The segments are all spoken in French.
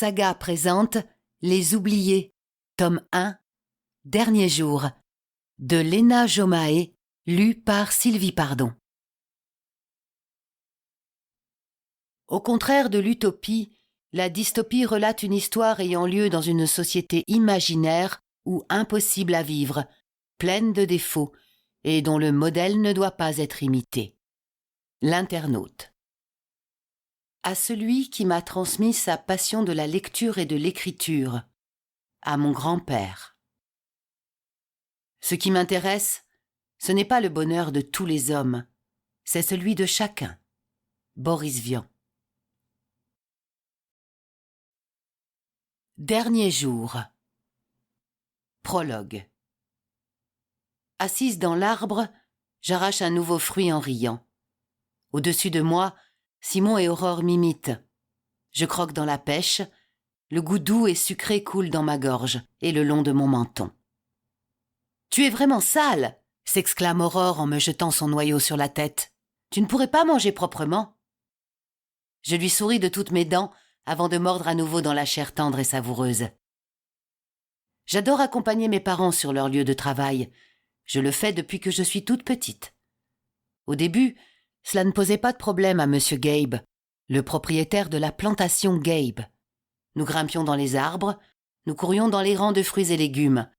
Saga présente Les Oubliés, tome 1, Dernier jour, de Léna Jomaé, lu par Sylvie Pardon. Au contraire de l'utopie, la dystopie relate une histoire ayant lieu dans une société imaginaire ou impossible à vivre, pleine de défauts, et dont le modèle ne doit pas être imité. L'internaute. À celui qui m'a transmis sa passion de la lecture et de l'écriture, à mon grand-père. Ce qui m'intéresse, ce n'est pas le bonheur de tous les hommes, c'est celui de chacun. Boris Vian. Dernier jour. Prologue. Assise dans l'arbre, j'arrache un nouveau fruit en riant. Au-dessus de moi, Simon et Aurore m'imitent. Je croque dans la pêche, le goût doux et sucré coule dans ma gorge et le long de mon menton. « Tu es vraiment sale !» s'exclame Aurore en me jetant son noyau sur la tête. « Tu ne pourrais pas manger proprement ?» Je lui souris de toutes mes dents avant de mordre à nouveau dans la chair tendre et savoureuse. J'adore accompagner mes parents sur leur lieu de travail. Je le fais depuis que je suis toute petite. Au début, cela ne posait pas de problème à Monsieur Gabe, le propriétaire de la plantation Gabe. Nous grimpions dans les arbres, nous courions dans les rangs de fruits et légumes.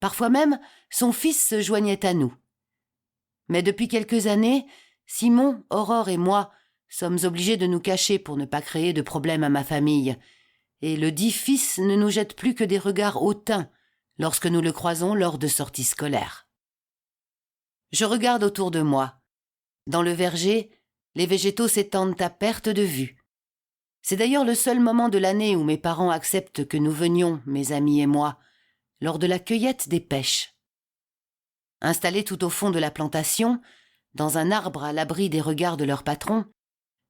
Parfois même, son fils se joignait à nous. Mais depuis quelques années, Simon, Aurore et moi sommes obligés de nous cacher pour ne pas créer de problème à ma famille, et le dit fils ne nous jette plus que des regards hautains lorsque nous le croisons lors de sorties scolaires. Je regarde autour de moi. Dans le verger, les végétaux s'étendent à perte de vue. C'est d'ailleurs le seul moment de l'année où mes parents acceptent que nous venions, mes amis et moi, lors de la cueillette des pêches. Installés tout au fond de la plantation, dans un arbre à l'abri des regards de leur patron,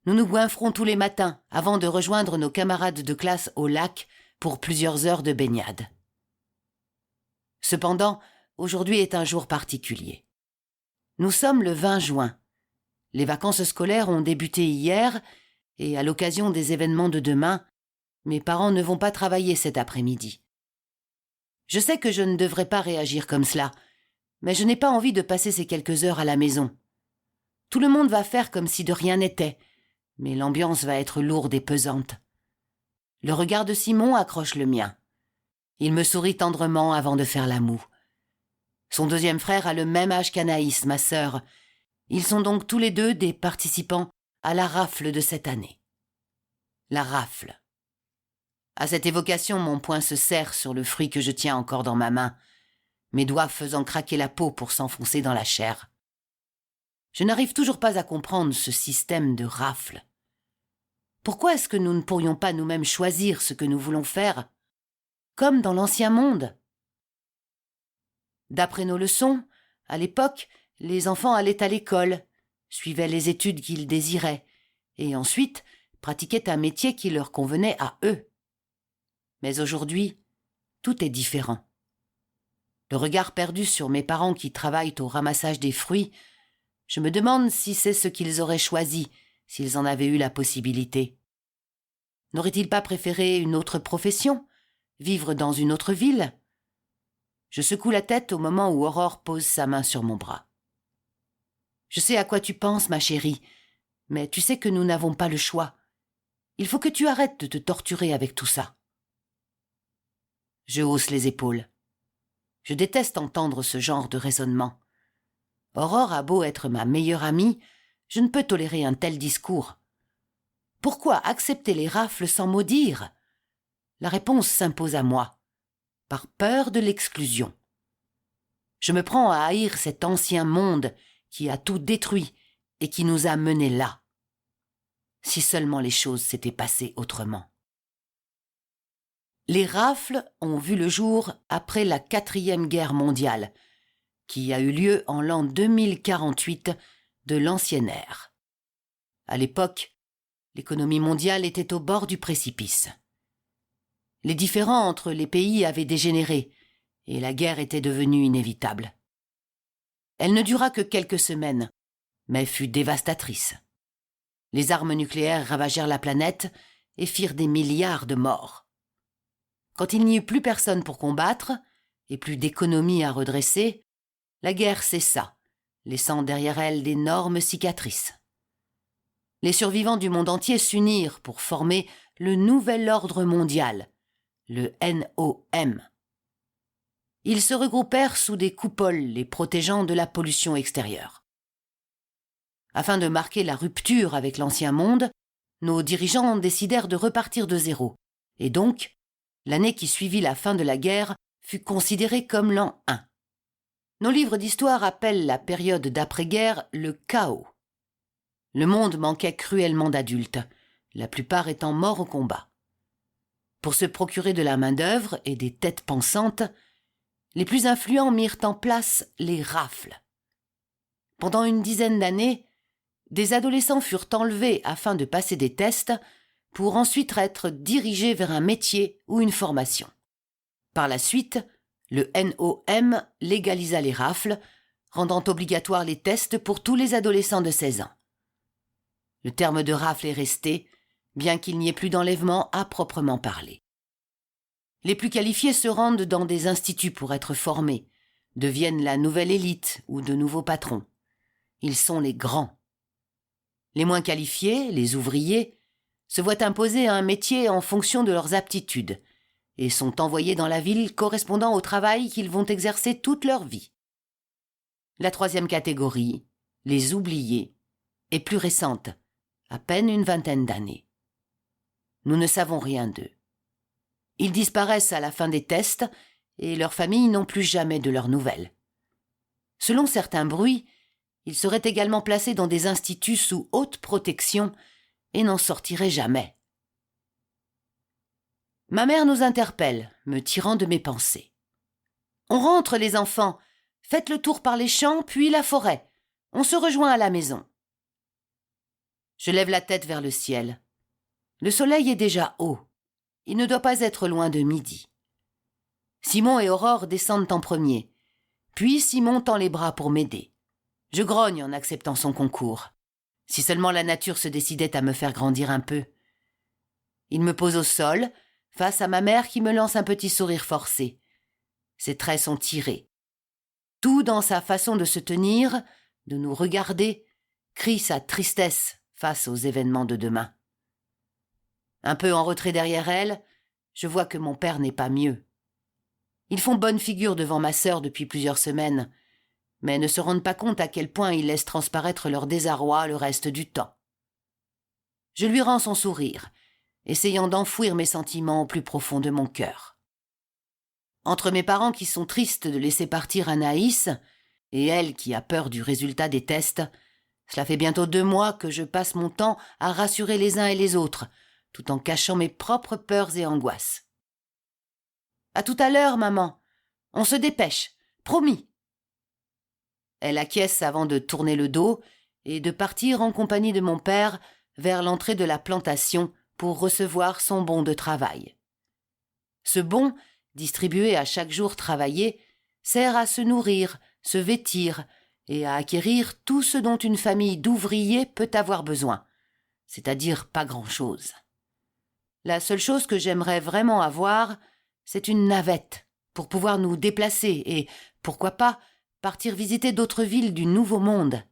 nous nous goinfrons tous les matins avant de rejoindre nos camarades de classe au lac pour plusieurs heures de baignade. Cependant, aujourd'hui est un jour particulier. Nous sommes le 20 juin. Les vacances scolaires ont débuté hier et, à l'occasion des événements de demain, mes parents ne vont pas travailler cet après-midi. Je sais que je ne devrais pas réagir comme cela, mais je n'ai pas envie de passer ces quelques heures à la maison. Tout le monde va faire comme si de rien n'était, mais l'ambiance va être lourde et pesante. Le regard de Simon accroche le mien. Il me sourit tendrement avant de faire la moue. Son deuxième frère a le même âge qu'Anaïs, ma sœur. Ils sont donc tous les deux des participants à la rafle de cette année. La rafle. À cette évocation, mon poing se serre sur le fruit que je tiens encore dans ma main, mes doigts faisant craquer la peau pour s'enfoncer dans la chair. Je n'arrive toujours pas à comprendre ce système de rafle. Pourquoi est-ce que nous ne pourrions pas nous-mêmes choisir ce que nous voulons faire, comme dans l'ancien monde ? D'après nos leçons, à l'époque, les enfants allaient à l'école, suivaient les études qu'ils désiraient, et ensuite pratiquaient un métier qui leur convenait à eux. Mais aujourd'hui, tout est différent. Le regard perdu sur mes parents qui travaillent au ramassage des fruits, je me demande si c'est ce qu'ils auraient choisi s'ils en avaient eu la possibilité. N'auraient-ils pas préféré une autre profession, vivre dans une autre ville ? Je secoue la tête au moment où Aurore pose sa main sur mon bras. Je sais à quoi tu penses, ma chérie, mais tu sais que nous n'avons pas le choix. Il faut que tu arrêtes de te torturer avec tout ça. Je hausse les épaules. Je déteste entendre ce genre de raisonnement. Aurore a beau être ma meilleure amie, je ne peux tolérer un tel discours. Pourquoi accepter les rafles sans maudire ? La réponse s'impose à moi, par peur de l'exclusion. Je me prends à haïr cet ancien monde qui a tout détruit et qui nous a menés là. Si seulement les choses s'étaient passées autrement. Les rafles ont vu le jour après la 4e guerre mondiale, qui a eu lieu en l'an 2048 de l'ancienne ère. À l'époque, l'économie mondiale était au bord du précipice. Les différends entre les pays avaient dégénéré et la guerre était devenue inévitable. Elle ne dura que quelques semaines, mais fut dévastatrice. Les armes nucléaires ravagèrent la planète et firent des milliards de morts. Quand il n'y eut plus personne pour combattre, et plus d'économie à redresser, la guerre cessa, laissant derrière elle d'énormes cicatrices. Les survivants du monde entier s'unirent pour former le nouvel ordre mondial, le NOM. Ils se regroupèrent sous des coupoles les protégeant de la pollution extérieure. Afin de marquer la rupture avec l'ancien monde, nos dirigeants décidèrent de repartir de zéro, et donc, l'année qui suivit la fin de la guerre fut considérée comme l'an 1. Nos livres d'histoire appellent la période d'après-guerre le chaos. Le monde manquait cruellement d'adultes, la plupart étant morts au combat. Pour se procurer de la main-d'œuvre et des têtes pensantes, les plus influents mirent en place les rafles. Pendant une dizaine d'années, des adolescents furent enlevés afin de passer des tests pour ensuite être dirigés vers un métier ou une formation. Par la suite, le NOM légalisa les rafles, rendant obligatoires les tests pour tous les adolescents de 16 ans. Le terme de rafle est resté, bien qu'il n'y ait plus d'enlèvement à proprement parler. Les plus qualifiés se rendent dans des instituts pour être formés, deviennent la nouvelle élite ou de nouveaux patrons. Ils sont les grands. Les moins qualifiés, les ouvriers, se voient imposer un métier en fonction de leurs aptitudes et sont envoyés dans la ville correspondant au travail qu'ils vont exercer toute leur vie. La troisième catégorie, les oubliés, est plus récente, à peine une vingtaine d'années. Nous ne savons rien d'eux. Ils disparaissent à la fin des tests et leurs familles n'ont plus jamais de leurs nouvelles. Selon certains bruits, ils seraient également placés dans des instituts sous haute protection et n'en sortiraient jamais. Ma mère nous interpelle, me tirant de mes pensées. « On rentre, les enfants. Faites le tour par les champs, puis la forêt. On se rejoint à la maison. » Je lève la tête vers le ciel. Le soleil est déjà haut. Il ne doit pas être loin de midi. Simon et Aurore descendent en premier. Puis Simon tend les bras pour m'aider. Je grogne en acceptant son concours. Si seulement la nature se décidait à me faire grandir un peu. Il me pose au sol, face à ma mère qui me lance un petit sourire forcé. Ses traits sont tirés. Tout dans sa façon de se tenir, de nous regarder, crie sa tristesse face aux événements de demain. Un peu en retrait derrière elle, je vois que mon père n'est pas mieux. Ils font bonne figure devant ma sœur depuis plusieurs semaines, mais ne se rendent pas compte à quel point ils laissent transparaître leur désarroi le reste du temps. Je lui rends son sourire, essayant d'enfouir mes sentiments au plus profond de mon cœur. Entre mes parents qui sont tristes de laisser partir Anaïs et elle qui a peur du résultat des tests, cela fait bientôt 2 mois que je passe mon temps à rassurer les uns et les autres, tout en cachant mes propres peurs et angoisses. « À tout à l'heure, maman. On se dépêche. Promis. » Elle acquiesce avant de tourner le dos et de partir en compagnie de mon père vers l'entrée de la plantation pour recevoir son bon de travail. Ce bon, distribué à chaque jour travaillé, sert à se nourrir, se vêtir et à acquérir tout ce dont une famille d'ouvriers peut avoir besoin, c'est-à-dire pas grand-chose. La seule chose que j'aimerais vraiment avoir, c'est une navette pour pouvoir nous déplacer et, pourquoi pas, partir visiter d'autres villes du Nouveau Monde.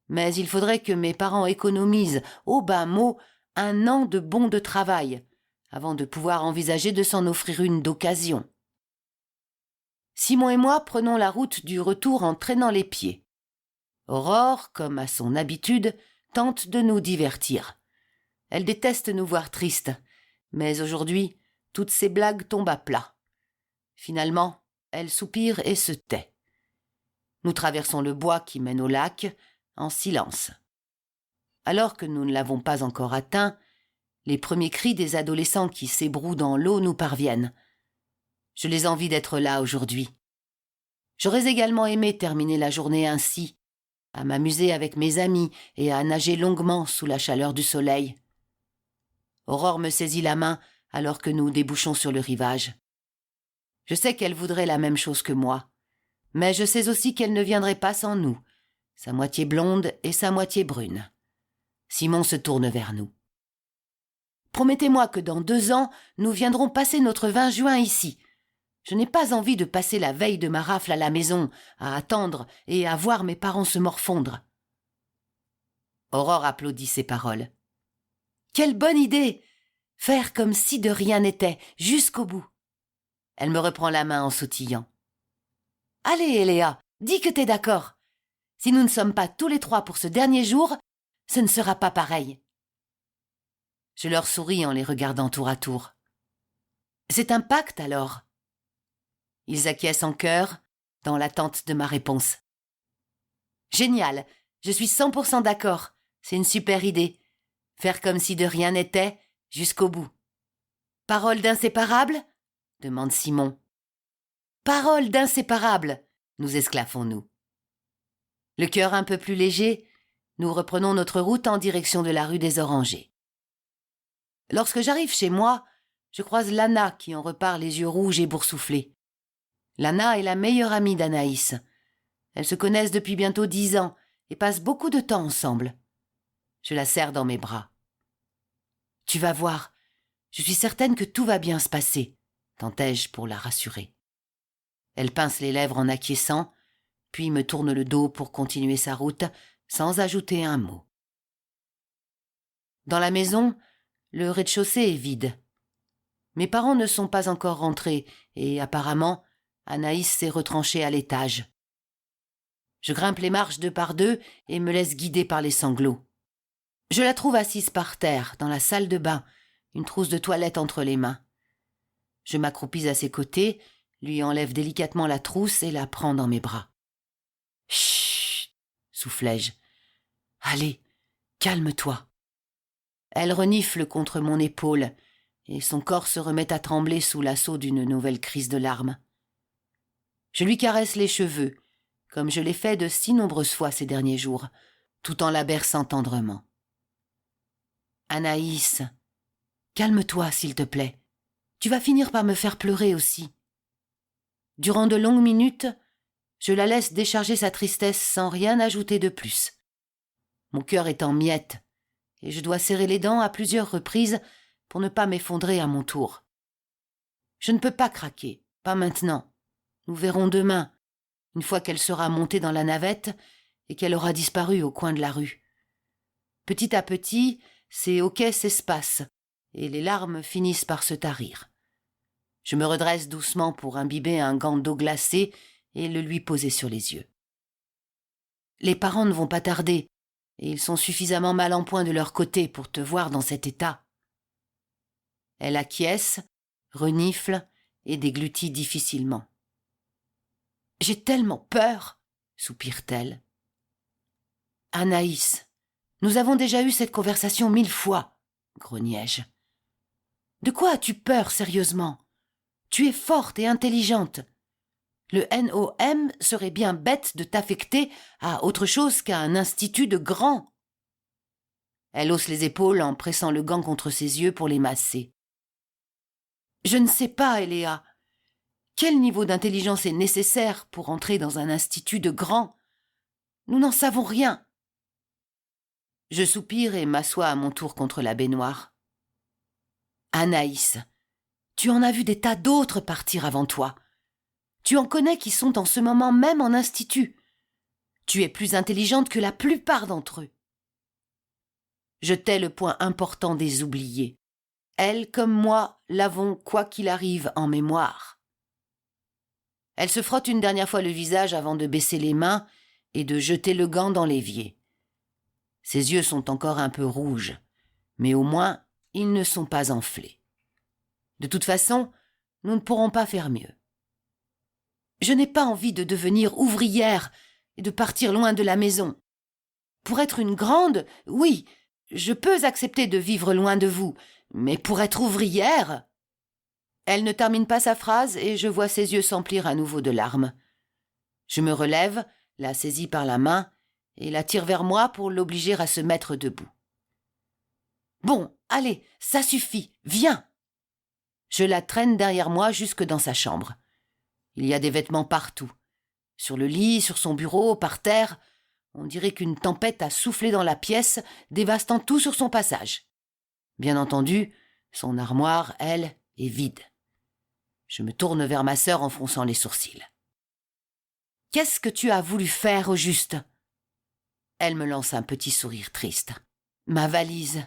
Mais il faudrait que mes parents économisent, au bas mot, 1 an de bons de travail, avant de pouvoir envisager de s'en offrir une d'occasion. Simon et moi prenons la route du retour en traînant les pieds. Aurore, comme à son habitude, tente de nous divertir. Elle déteste nous voir tristes, mais aujourd'hui, toutes ses blagues tombent à plat. Finalement, elle soupire et se tait. Nous traversons le bois qui mène au lac, en silence. Alors que nous ne l'avons pas encore atteint, les premiers cris des adolescents qui s'ébrouent dans l'eau nous parviennent. Je les envie d'être là aujourd'hui. J'aurais également aimé terminer la journée ainsi, à m'amuser avec mes amis et à nager longuement sous la chaleur du soleil. Aurore me saisit la main alors que nous débouchons sur le rivage. Je sais qu'elle voudrait la même chose que moi, mais je sais aussi qu'elle ne viendrait pas sans nous, sa moitié blonde et sa moitié brune. Simon se tourne vers nous. Promettez-moi que dans 2 ans, nous viendrons passer notre 20 juin ici. Je n'ai pas envie de passer la veille de ma rafle à la maison, à attendre et à voir mes parents se morfondre. » Aurore applaudit ces paroles. « Quelle bonne idée! Faire comme si de rien n'était, jusqu'au bout. » Elle me reprend la main en sautillant. « Allez, Eléa, dis que t'es d'accord. Si nous ne sommes pas tous les 3 pour ce dernier jour, ce ne sera pas pareil. » Je leur souris en les regardant tour à tour. « C'est un pacte alors ?» Ils acquiescent en chœur, dans l'attente de ma réponse. « Génial, je suis 100% d'accord. C'est une super idée. Faire comme si de rien n'était, jusqu'au bout. »« Parole d'inséparable ?» demande Simon. « Parole d'inséparable !» nous esclaffons-nous. Le cœur un peu plus léger, nous reprenons notre route en direction de la rue des Orangers. Lorsque j'arrive chez moi, je croise Lana qui en repart les yeux rouges et boursouflés. Lana est la meilleure amie d'Anaïs. Elles se connaissent depuis bientôt 10 ans et passent beaucoup de temps ensemble. Je la serre dans mes bras. « Tu vas voir, je suis certaine que tout va bien se passer, » tentai-je pour la rassurer. Elle pince les lèvres en acquiesçant, puis me tourne le dos pour continuer sa route sans ajouter un mot. Dans la maison, le rez-de-chaussée est vide. Mes parents ne sont pas encore rentrés et apparemment, Anaïs s'est retranchée à l'étage. Je grimpe les marches 2 par 2 et me laisse guider par les sanglots. Je la trouve assise par terre, dans la salle de bain, une trousse de toilette entre les mains. Je m'accroupis à ses côtés, lui enlève délicatement la trousse et la prends dans mes bras. « Chut !» soufflai-je. « Allez, calme-toi. » Elle renifle contre mon épaule et son corps se remet à trembler sous l'assaut d'une nouvelle crise de larmes. Je lui caresse les cheveux, comme je l'ai fait de si nombreuses fois ces derniers jours, tout en la berçant tendrement. « Anaïs, calme-toi, s'il te plaît. Tu vas finir par me faire pleurer aussi. » Durant de longues minutes, je la laisse décharger sa tristesse sans rien ajouter de plus. Mon cœur est en miettes, et je dois serrer les dents à plusieurs reprises pour ne pas m'effondrer à mon tour. Je ne peux pas craquer, pas maintenant. Nous verrons demain, une fois qu'elle sera montée dans la navette et qu'elle aura disparu au coin de la rue. Petit à petit, ces hoquets s'espacent et les larmes finissent par se tarir. Je me redresse doucement pour imbiber un gant d'eau glacée et le lui poser sur les yeux. Les parents ne vont pas tarder, et ils sont suffisamment mal en point de leur côté pour te voir dans cet état. Elle acquiesce, renifle et déglutit difficilement. « J'ai tellement peur !» soupire-t-elle. « Anaïs, nous avons déjà eu cette conversation 1000 fois, grognai-je. De quoi as-tu peur, sérieusement ? Tu es forte et intelligente. Le NOM serait bien bête de t'affecter à autre chose qu'à un institut de grands. » Elle hausse les épaules en pressant le gant contre ses yeux pour les masser. « Je ne sais pas, Eléa. Quel niveau d'intelligence est nécessaire pour entrer dans un institut de grands ? Nous n'en savons rien. » Je soupire et m'assois à mon tour contre la baignoire. « Anaïs, tu en as vu des tas d'autres partir avant toi. Tu en connais qui sont en ce moment même en institut. Tu es plus intelligente que la plupart d'entre eux. » Je tais le point important des oubliés. Elle, comme moi, l'avons, quoi qu'il arrive, en mémoire. Elle se frotte une dernière fois le visage avant de baisser les mains et de jeter le gant dans l'évier. Ses yeux sont encore un peu rouges, mais au moins, ils ne sont pas enflés. De toute façon, nous ne pourrons pas faire mieux. Je n'ai pas envie de devenir ouvrière et de partir loin de la maison. Pour être une grande, oui, je peux accepter de vivre loin de vous, mais pour être ouvrière... » Elle ne termine pas sa phrase et je vois ses yeux s'emplir à nouveau de larmes. Je me relève, la saisis par la main et la tire vers moi pour l'obliger à se mettre debout. « Bon, allez, ça suffit, viens !» Je la traîne derrière moi jusque dans sa chambre. Il y a des vêtements partout. Sur le lit, sur son bureau, par terre. On dirait qu'une tempête a soufflé dans la pièce, dévastant tout sur son passage. Bien entendu, Son armoire, elle, est vide. Je me tourne vers ma sœur en fronçant les sourcils. « Qu'est-ce que tu as voulu faire au juste ?» Elle me lance un petit sourire triste. « Ma valise. »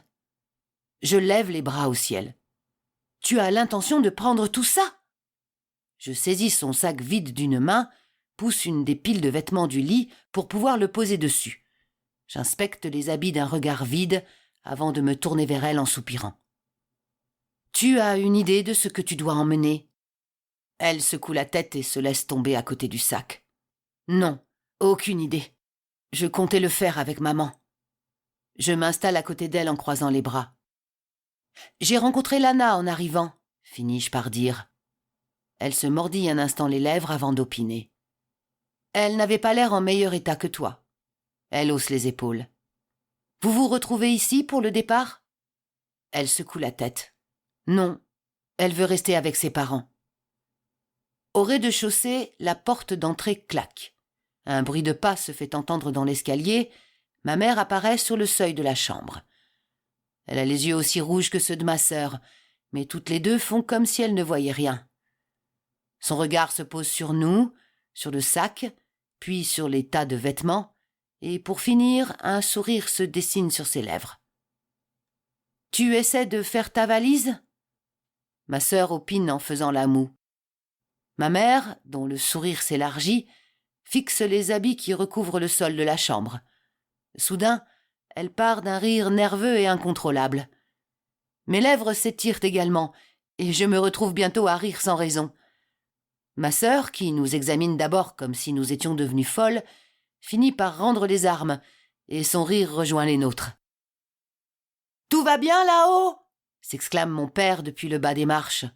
Je lève les bras au ciel. « Tu as l'intention de prendre tout ça ?» Je saisis son sac vide d'une main, pousse une des piles de vêtements du lit pour pouvoir le poser dessus. J'inspecte les habits d'un regard vide avant de me tourner vers elle en soupirant. « Tu as une idée de ce que tu dois emmener ?» Elle secoue la tête et se laisse tomber à côté du sac. « Non, aucune idée. Je comptais le faire avec maman. » Je m'installe à côté d'elle en croisant les bras. « J'ai rencontré Lana en arrivant, » finis-je par dire. Elle se mordit un instant les lèvres avant d'opiner. « Elle n'avait pas l'air en meilleur état que toi. » Elle hausse les épaules. « Vous vous retrouvez ici pour le départ ?» Elle secoue la tête. « Non, elle veut rester avec ses parents. » Au rez-de-chaussée, la porte d'entrée claque. Un bruit de pas se fait entendre dans l'escalier. Ma mère apparaît sur le seuil de la chambre. Elle a les yeux aussi rouges que ceux de ma sœur, mais toutes les deux font comme si elles ne voyaient rien. Son regard se pose sur nous, sur le sac, puis sur les tas de vêtements, et pour finir, un sourire se dessine sur ses lèvres. « Tu essaies de faire ta valise ?» Ma sœur opine en faisant la moue. Ma mère, dont le sourire s'élargit, fixe les habits qui recouvrent le sol de la chambre. Soudain, elle part d'un rire nerveux et incontrôlable. Mes lèvres s'étirent également, et je me retrouve bientôt à rire sans raison. Ma sœur, qui nous examine d'abord comme si nous étions devenues folles, finit par rendre les armes, et son rire rejoint les nôtres. « Tout va bien là-haut » s'exclame mon père depuis le bas des marches.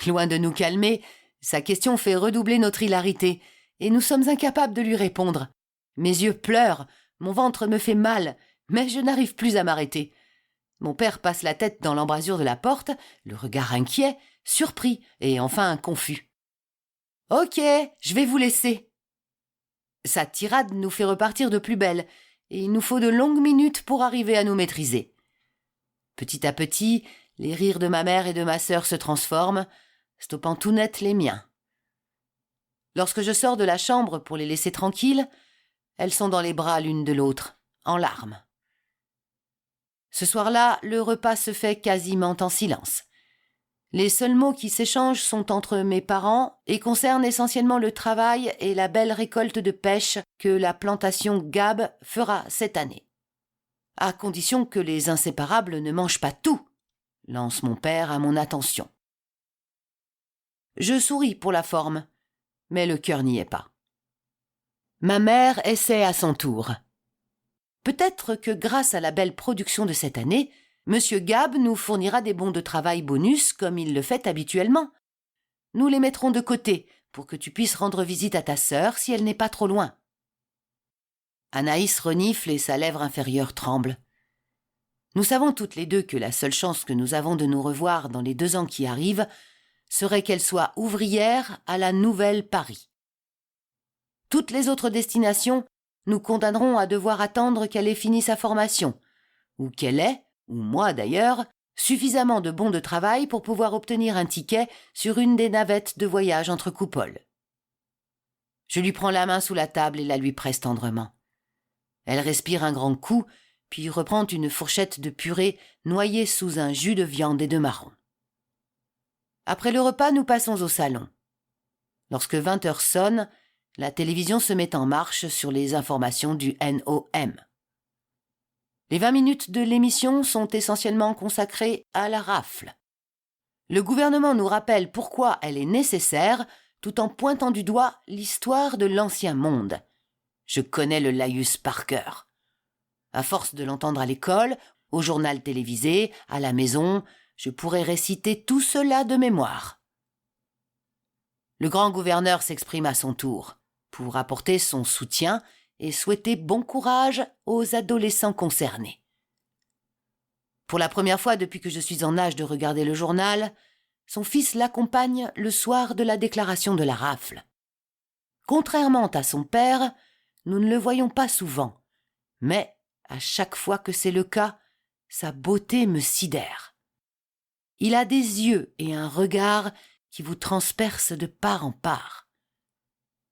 Loin de nous calmer, sa question fait redoubler notre hilarité, et nous sommes incapables de lui répondre. Mes yeux pleurent, mon ventre me fait mal, mais je n'arrive plus à m'arrêter. Mon père passe la tête dans l'embrasure de la porte, le regard inquiet, surpris et enfin confus. « Ok, je vais vous laisser. » Sa tirade nous fait repartir de plus belle, et il nous faut de longues minutes pour arriver à nous maîtriser. Petit à petit, les rires de ma mère et de ma sœur se transforment, stoppant tout net les miens. Lorsque je sors de la chambre pour les laisser tranquilles, elles sont dans les bras l'une de l'autre, en larmes. Ce soir-là, le repas se fait quasiment en silence. Les seuls mots qui s'échangent sont entre mes parents et concernent essentiellement le travail et la belle récolte de pêche que la plantation Gab fera cette année. « À condition que les inséparables ne mangent pas tout », lance mon père à mon attention. Je souris pour la forme, mais le cœur n'y est pas. Ma mère essaie à son tour. Peut-être que grâce à la belle production de cette année, Monsieur Gab nous fournira des bons de travail bonus comme il le fait habituellement. Nous les mettrons de côté pour que tu puisses rendre visite à ta sœur si elle n'est pas trop loin. Anaïs renifle et sa lèvre inférieure tremble. Nous savons toutes les deux que la seule chance que nous avons de nous revoir dans les 2 ans qui arrivent serait qu'elle soit ouvrière à la Nouvelle Paris. Toutes les autres destinations nous condamneront à devoir attendre qu'elle ait fini sa formation, ou qu'elle ait, ou moi d'ailleurs, suffisamment de bons de travail pour pouvoir obtenir un ticket sur une des navettes de voyage entre coupoles. Je lui prends la main sous la table et la lui presse tendrement. Elle respire un grand coup, puis reprend une fourchette de purée noyée sous un jus de viande et de marrons. Après le repas, nous passons au salon. Lorsque 20 heures sonnent, la télévision se met en marche sur les informations du NOM. Les 20 minutes de l'émission sont essentiellement consacrées à la rafle. Le gouvernement nous rappelle pourquoi elle est nécessaire, tout en pointant du doigt l'histoire de l'ancien monde. Je connais le laïus par cœur. À force de l'entendre à l'école, au journal télévisé, à la maison, je pourrais réciter tout cela de mémoire. Le grand gouverneur s'exprime à son tour, pour apporter son soutien et souhaiter bon courage aux adolescents concernés. Pour la première fois depuis que je suis en âge de regarder le journal, son fils l'accompagne le soir de la déclaration de la rafle. Contrairement à son père, nous ne le voyons pas souvent, mais à chaque fois que c'est le cas, sa beauté me sidère. Il a des yeux et un regard qui vous transpercent de part en part.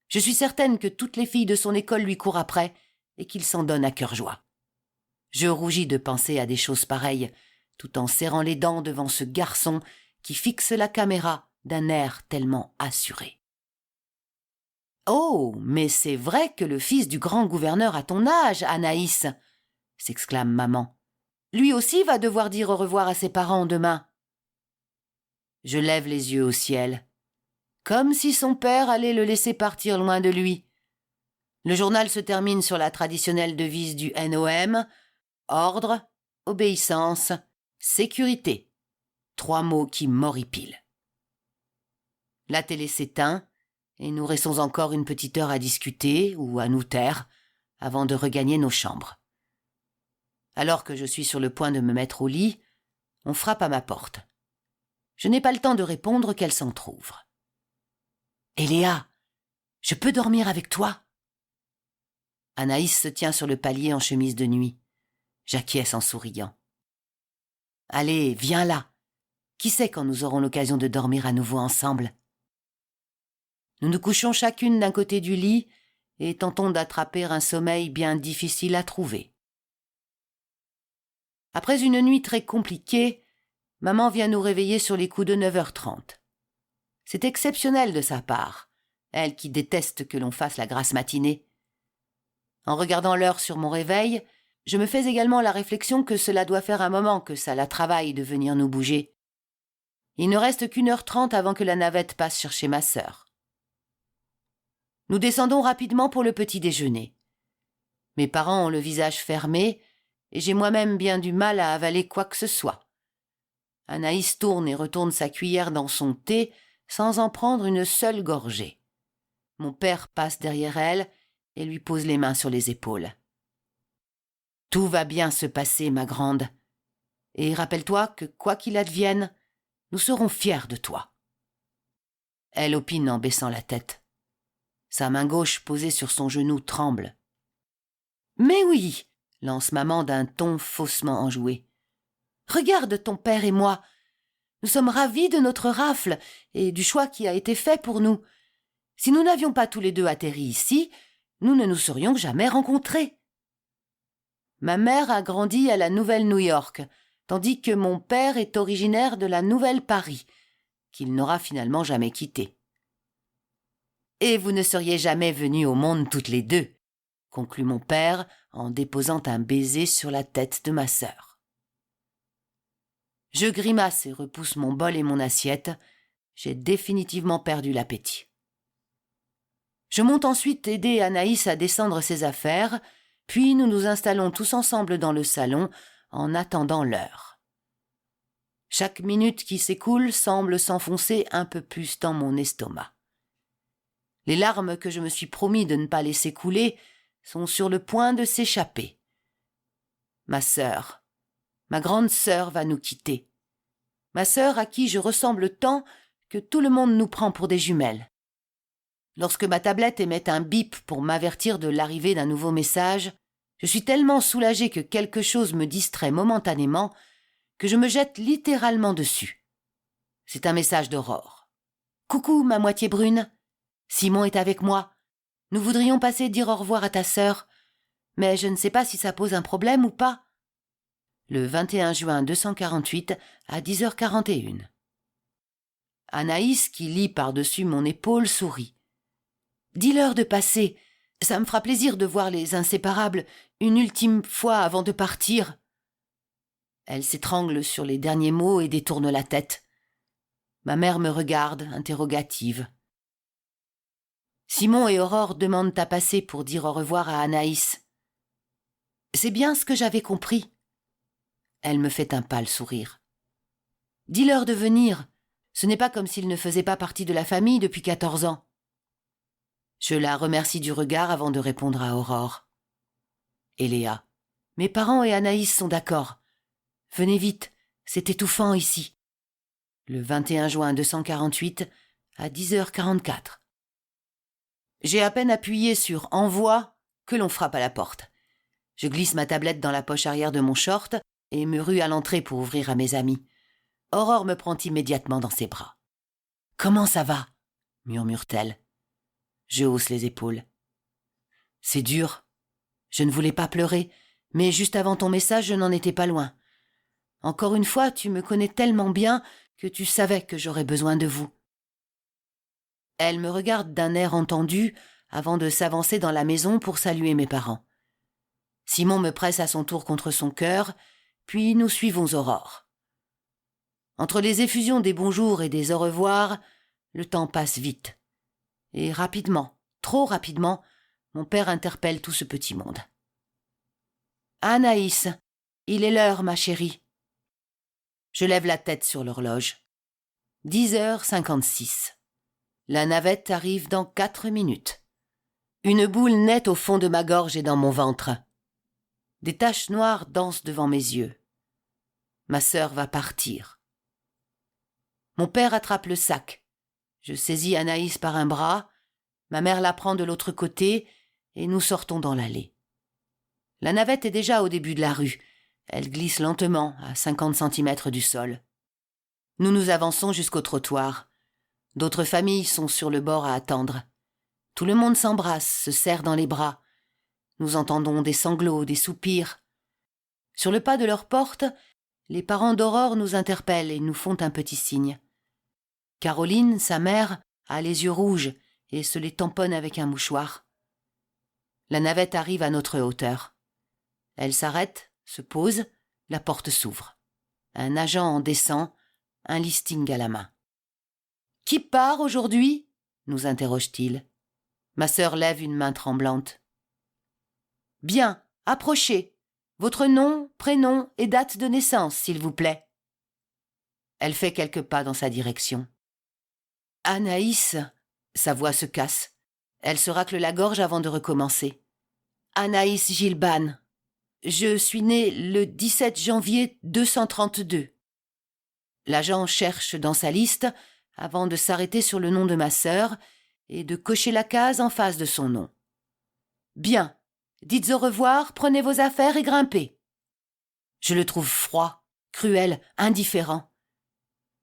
Je suis certaine que toutes les filles de son école lui courent après et qu'il s'en donne à cœur joie. Je rougis de penser à des choses pareilles, tout en serrant les dents devant ce garçon qui fixe la caméra d'un air tellement assuré. « Oh, mais c'est vrai que le fils du grand gouverneur a ton âge, Anaïs !» s'exclame maman. « Lui aussi va devoir dire au revoir à ses parents demain. » Je lève les yeux au ciel, comme si son père allait le laisser partir loin de lui. Le journal se termine sur la traditionnelle devise du NOM, ordre, obéissance, sécurité. 3 mots qui m'horripilent. La télé s'éteint et nous restons encore une petite heure à discuter ou à nous taire avant de regagner nos chambres. Alors que je suis sur le point de me mettre au lit, on frappe à ma porte. Je n'ai pas le temps de répondre qu'elle s'entr'ouvre. « Eléa, je peux dormir avec toi ?» Anaïs se tient sur le palier en chemise de nuit. J'acquiesce en souriant. « Allez, viens là. Qui sait quand nous aurons l'occasion de dormir à nouveau ensemble ?» Nous nous couchons chacune d'un côté du lit et tentons d'attraper un sommeil bien difficile à trouver. Après une nuit très compliquée, maman vient nous réveiller sur les coups de 9h30. C'est exceptionnel de sa part, elle qui déteste que l'on fasse la grasse matinée. En regardant l'heure sur mon réveil, je me fais également la réflexion que cela doit faire un moment que ça la travaille de venir nous bouger. Il ne reste qu'1h30 avant que la navette passe chercher ma sœur. Nous descendons rapidement pour le petit déjeuner. Mes parents ont le visage fermé et j'ai moi-même bien du mal à avaler quoi que ce soit. Anaïs tourne et retourne sa cuillère dans son thé sans en prendre une seule gorgée. Mon père passe derrière elle et lui pose les mains sur les épaules. « Tout va bien se passer, ma grande. Et rappelle-toi que quoi qu'il advienne, nous serons fiers de toi. » Elle opine en baissant la tête. Sa main gauche posée sur son genou tremble. « Mais oui !» lance maman d'un ton faussement enjoué. « Regarde ton père et moi. Nous sommes ravis de notre rafle et du choix qui a été fait pour nous. Si nous n'avions pas tous les deux atterri ici, nous ne nous serions jamais rencontrés. » Ma mère a grandi à la Nouvelle-New York, tandis que mon père est originaire de la Nouvelle-Paris, qu'il n'aura finalement jamais quitté. « Et vous ne seriez jamais venus au monde toutes les deux, » conclut mon père en déposant un baiser sur la tête de ma sœur. Je grimace et repousse mon bol et mon assiette. J'ai définitivement perdu l'appétit. Je monte ensuite aider Anaïs à descendre ses affaires, puis nous nous installons tous ensemble dans le salon en attendant l'heure. Chaque minute qui s'écoule semble s'enfoncer un peu plus dans mon estomac. Les larmes que je me suis promis de ne pas laisser couler sont sur le point de s'échapper. Ma sœur, ma grande sœur va nous quitter. Ma sœur à qui je ressemble tant que tout le monde nous prend pour des jumelles. Lorsque ma tablette émet un bip pour m'avertir de l'arrivée d'un nouveau message, je suis tellement soulagée que quelque chose me distrait momentanément que je me jette littéralement dessus. C'est un message d'Aurore. « Coucou, ma moitié brune. Simon est avec moi. Nous voudrions passer dire au revoir à ta sœur, mais je ne sais pas si ça pose un problème ou pas. » Le 21 juin 248 à 10h41. Anaïs, qui lit par-dessus mon épaule, sourit. « Dis-leur de passer. Ça me fera plaisir de voir les inséparables une ultime fois avant de partir. » Elle s'étrangle sur les derniers mots et détourne la tête. Ma mère me regarde, interrogative. Simon et Aurore demandent à passer pour dire au revoir à Anaïs. C'est bien ce que j'avais compris. Elle me fait un pâle sourire. Dis-leur de venir. Ce n'est pas comme s'ils ne faisaient pas partie de la famille depuis 14 ans. Je la remercie du regard avant de répondre à Aurore. Eléa, mes parents et Anaïs sont d'accord. Venez vite, c'est étouffant ici. Le 21 juin 248 à 10h44. J'ai à peine appuyé sur « Envoi » que l'on frappe à la porte. Je glisse ma tablette dans la poche arrière de mon short et me rue à l'entrée pour ouvrir à mes amis. « Aurore me prend immédiatement dans ses bras. « Comment ça va ?» murmure-t-elle. Je hausse les épaules. « C'est dur. Je ne voulais pas pleurer, mais juste avant ton message, je n'en étais pas loin. Encore une fois, tu me connais tellement bien que tu savais que j'aurais besoin de vous. » Elle me regarde d'un air entendu avant de s'avancer dans la maison pour saluer mes parents. Simon me presse à son tour contre son cœur, puis nous suivons Aurore. Entre les effusions des bonjours et des au revoir, le temps passe vite. Et rapidement, trop rapidement, mon père interpelle tout ce petit monde. « Anaïs, il est l'heure, ma chérie. » Je lève la tête sur l'horloge. 10h56. La navette arrive dans 4 minutes. Une boule nette au fond de ma gorge et dans mon ventre. Des taches noires dansent devant mes yeux. Ma sœur va partir. Mon père attrape le sac. Je saisis Anaïs par un bras, ma mère la prend de l'autre côté et nous sortons dans l'allée. La navette est déjà au début de la rue. Elle glisse lentement à 50 cm du sol. Nous nous avançons jusqu'au trottoir. D'autres familles sont sur le bord à attendre. Tout le monde s'embrasse, se serre dans les bras. Nous entendons des sanglots, des soupirs. Sur le pas de leur porte, les parents d'Aurore nous interpellent et nous font un petit signe. Caroline, sa mère, a les yeux rouges et se les tamponne avec un mouchoir. La navette arrive à notre hauteur. Elle s'arrête, se pose, la porte s'ouvre. Un agent en descend, un listing à la main. « Qui part aujourd'hui ?» nous interroge-t-il. Ma sœur lève une main tremblante. « Bien, approchez. Votre nom, prénom et date de naissance, s'il vous plaît. » Elle fait quelques pas dans sa direction. « Anaïs !» Sa voix se casse. Elle se racle la gorge avant de recommencer. « Anaïs Gilban. Je suis née le 17 janvier 232. » L'agent cherche dans sa liste avant de s'arrêter sur le nom de ma sœur et de cocher la case en face de son nom. « Bien, dites au revoir, prenez vos affaires et grimpez. » Je le trouve froid, cruel, indifférent.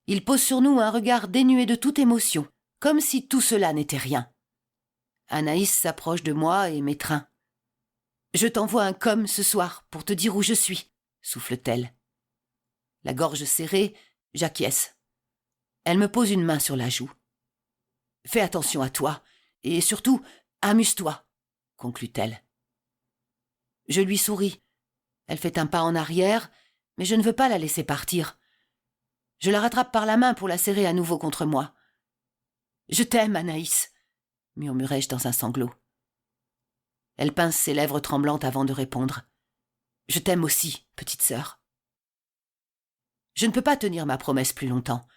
Il pose sur nous un regard dénué de toute émotion, comme si tout cela n'était rien. Anaïs s'approche de moi et m'étreint. « Je t'envoie un com ce soir pour te dire où je suis, » souffle-t-elle. La gorge serrée, j'acquiesce. Elle me pose une main sur la joue. « Fais attention à toi, et surtout, amuse-toi, » conclut-elle. Je lui souris. Elle fait un pas en arrière, mais je ne veux pas la laisser partir. Je la rattrape par la main pour la serrer à nouveau contre moi. « Je t'aime, Anaïs, » murmurai-je dans un sanglot. Elle pince ses lèvres tremblantes avant de répondre. « Je t'aime aussi, petite sœur. » Je ne peux pas tenir ma promesse plus longtemps.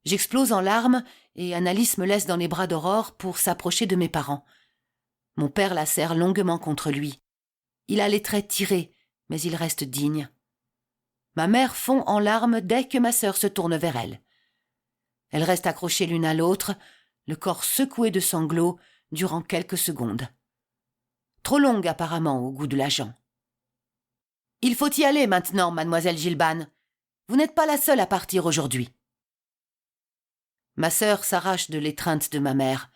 J'explose en larmes et Anaïs me laisse dans les bras d'Aurore pour s'approcher de mes parents. Mon père la serre longuement contre lui. Il a les traits tirés, mais il reste digne. Ma mère fond en larmes dès que ma sœur se tourne vers elle. Elles restent accrochées l'une à l'autre, le corps secoué de sanglots durant quelques secondes. Trop longue apparemment au goût de l'agent. « Il faut y aller maintenant, mademoiselle Gilban. Vous n'êtes pas la seule à partir aujourd'hui. » Ma sœur s'arrache de l'étreinte de ma mère.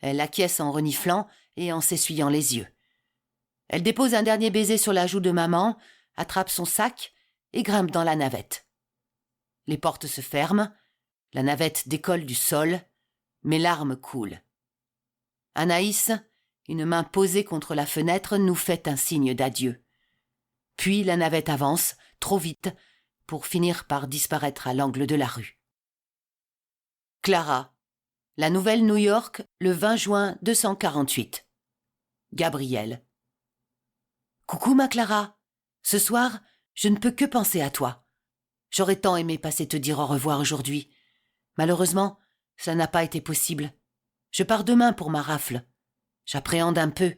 Elle acquiesce en reniflant et en s'essuyant les yeux. Elle dépose un dernier baiser sur la joue de maman, attrape son sac et grimpe dans la navette. Les portes se ferment, la navette décolle du sol, mes larmes coulent. Anaïs, une main posée contre la fenêtre, nous fait un signe d'adieu. Puis la navette avance, trop vite, pour finir par disparaître à l'angle de la rue. Clara, la Nouvelle New York, le 20 juin 248. Gabriel. Coucou ma Clara, ce soir, je ne peux que penser à toi. J'aurais tant aimé passer te dire au revoir aujourd'hui. Malheureusement, ça n'a pas été possible. Je pars demain pour ma rafle. J'appréhende un peu.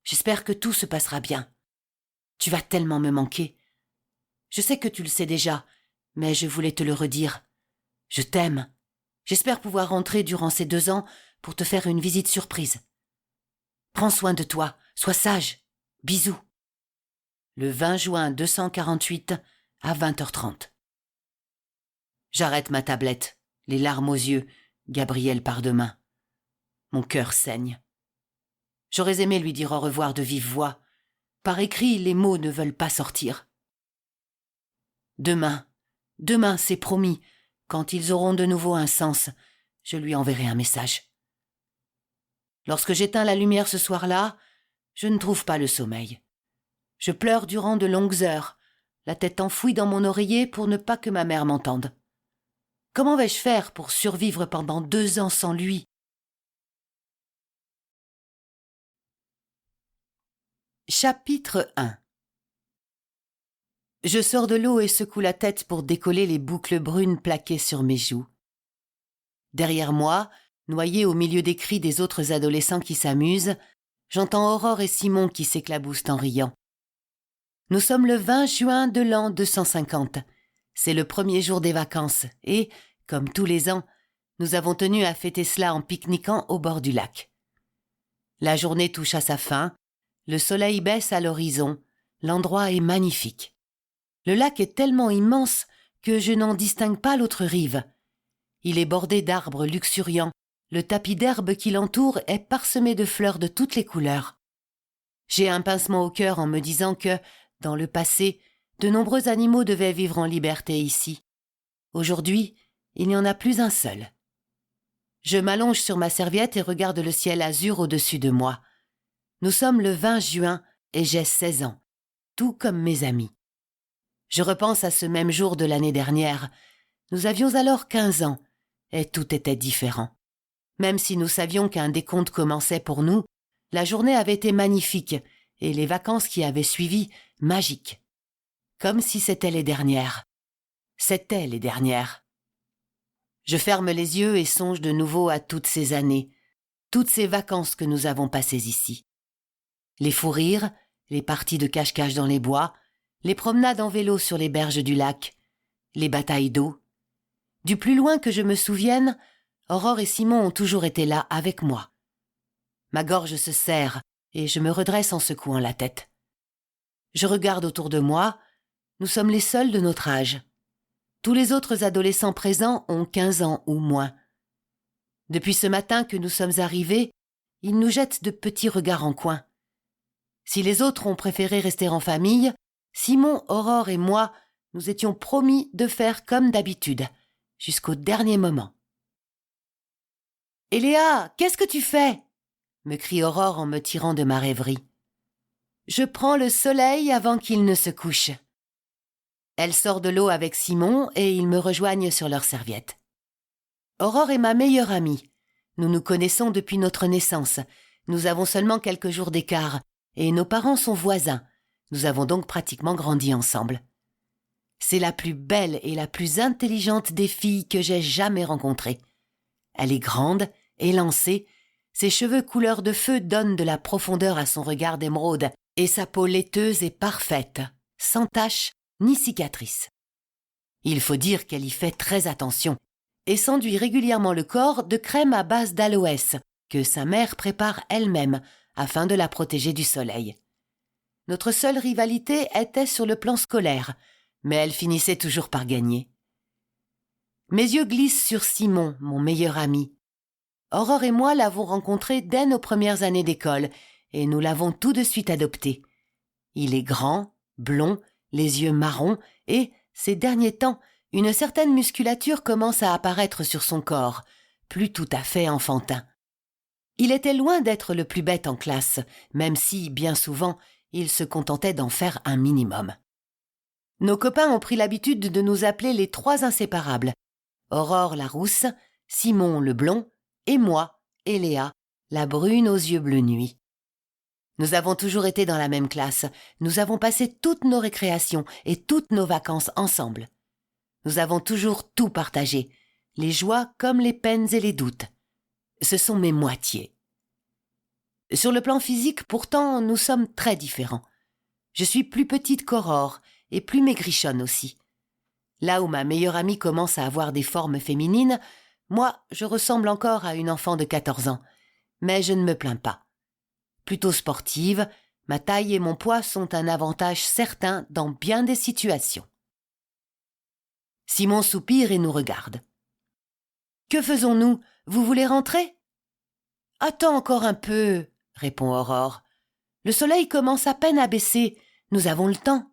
J'espère que tout se passera bien. Tu vas tellement me manquer. Je sais que tu le sais déjà, mais je voulais te le redire. Je t'aime. J'espère pouvoir rentrer durant ces 2 ans pour te faire une visite surprise. Prends soin de toi, sois sage. Bisous. Le 20 juin 248 à 20h30. J'arrête ma tablette, les larmes aux yeux, Gabriel par deux mains. Mon cœur saigne. J'aurais aimé lui dire au revoir de vive voix. Par écrit, les mots ne veulent pas sortir. Demain, c'est promis, quand ils auront de nouveau un sens, je lui enverrai un message. Lorsque j'éteins la lumière ce soir-là, je ne trouve pas le sommeil. Je pleure durant de longues heures, la tête enfouie dans mon oreiller pour ne pas que ma mère m'entende. Comment vais-je faire pour survivre pendant 2 ans sans lui ? Chapitre 1. Je sors de l'eau et secoue la tête pour décoller les boucles brunes plaquées sur mes joues. Derrière moi, noyé au milieu des cris des autres adolescents qui s'amusent, j'entends Aurore et Simon qui s'éclaboussent en riant. Nous sommes le 20 juin de l'an 250. C'est le premier jour des vacances et, comme tous les ans, nous avons tenu à fêter cela en pique-niquant au bord du lac. La journée touche à sa fin, le soleil baisse à l'horizon, l'endroit est magnifique. Le lac est tellement immense que je n'en distingue pas l'autre rive. Il est bordé d'arbres luxuriants, le tapis d'herbe qui l'entoure est parsemé de fleurs de toutes les couleurs. J'ai un pincement au cœur en me disant que, dans le passé, de nombreux animaux devaient vivre en liberté ici. Aujourd'hui, il n'y en a plus un seul. Je m'allonge sur ma serviette et regarde le ciel azur au-dessus de moi. Nous sommes le 20 juin et j'ai 16 ans, tout comme mes amis. Je repense à ce même jour de l'année dernière. Nous avions alors 15 ans et tout était différent. Même si nous savions qu'un décompte commençait pour nous, la journée avait été magnifique et les vacances qui avaient suivi, magiques. Comme si c'était les dernières. C'étaient les dernières. Je ferme les yeux et songe de nouveau à toutes ces années, toutes ces vacances que nous avons passées ici. Les fous rires, les parties de cache-cache dans les bois, les promenades en vélo sur les berges du lac, les batailles d'eau. Du plus loin que je me souvienne, Aurore et Simon ont toujours été là avec moi. Ma gorge se serre et je me redresse en secouant la tête. Je regarde autour de moi, nous sommes les seuls de notre âge. Tous les autres adolescents présents ont 15 ans ou moins. Depuis ce matin que nous sommes arrivés, ils nous jettent de petits regards en coin. Si les autres ont préféré rester en famille, Simon, Aurore et moi, nous étions promis de faire comme d'habitude, jusqu'au dernier moment. « Eléa, qu'est-ce que tu fais ?» me crie Aurore en me tirant de ma rêverie. « Je prends le soleil avant qu'il ne se couche. » Elle sort de l'eau avec Simon et ils me rejoignent sur leur serviette. Aurore est ma meilleure amie. Nous nous connaissons depuis notre naissance. Nous avons seulement quelques jours d'écart et nos parents sont voisins. Nous avons donc pratiquement grandi ensemble. C'est la plus belle et la plus intelligente des filles que j'ai jamais rencontrées. Elle est grande, élancée, ses cheveux couleur de feu donnent de la profondeur à son regard d'émeraude et sa peau laiteuse est parfaite, sans tache ni cicatrice. Il faut dire qu'elle y fait très attention et s'enduit régulièrement le corps de crème à base d'aloès que sa mère prépare elle-même afin de la protéger du soleil. Notre seule rivalité était sur le plan scolaire, mais elle finissait toujours par gagner. Mes yeux glissent sur Simon, mon meilleur ami. Aurore et moi l'avons rencontré dès nos premières années d'école et nous l'avons tout de suite adopté. Il est grand, blond, les yeux marrons et, ces derniers temps, une certaine musculature commence à apparaître sur son corps, plus tout à fait enfantin. Il était loin d'être le plus bête en classe, même si, bien souvent, il se contentait d'en faire un minimum. Nos copains ont pris l'habitude de nous appeler les 3 inséparables. Aurore la rousse, Simon le blond, et moi, Eléa, la brune aux yeux bleu nuit. Nous avons toujours été dans la même classe, nous avons passé toutes nos récréations et toutes nos vacances ensemble. Nous avons toujours tout partagé, les joies comme les peines et les doutes. Ce sont mes moitiés. Sur le plan physique, pourtant, nous sommes très différents. Je suis plus petite qu'Aurore et plus maigrichonne aussi. Là où ma meilleure amie commence à avoir des formes féminines, moi, je ressemble encore à une enfant de 14 ans. Mais je ne me plains pas. Plutôt sportive, ma taille et mon poids sont un avantage certain dans bien des situations. Simon soupire et nous regarde. « Que faisons-nous? Vous voulez rentrer ?»« Attends encore un peu, » répond Aurore. « Le soleil commence à peine à baisser. Nous avons le temps. »«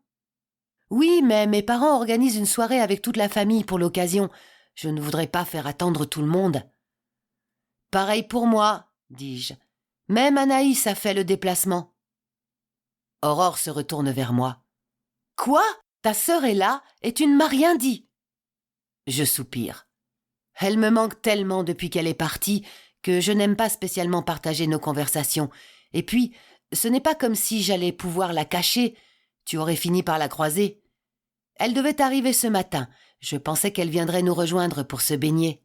Oui, mais mes parents organisent une soirée avec toute la famille pour l'occasion. Je ne voudrais pas faire attendre tout le monde. »« Pareil pour moi, » dis-je. « Même Anaïs a fait le déplacement. » Aurore se retourne vers moi. « Quoi? Ta sœur est là et tu ne m'as rien dit ?» Je soupire. Elle me manque tellement depuis qu'elle est partie que je n'aime pas spécialement partager nos conversations. Et puis, ce n'est pas comme si j'allais pouvoir la cacher. Tu aurais fini par la croiser. Elle devait arriver ce matin. Je pensais qu'elle viendrait nous rejoindre pour se baigner.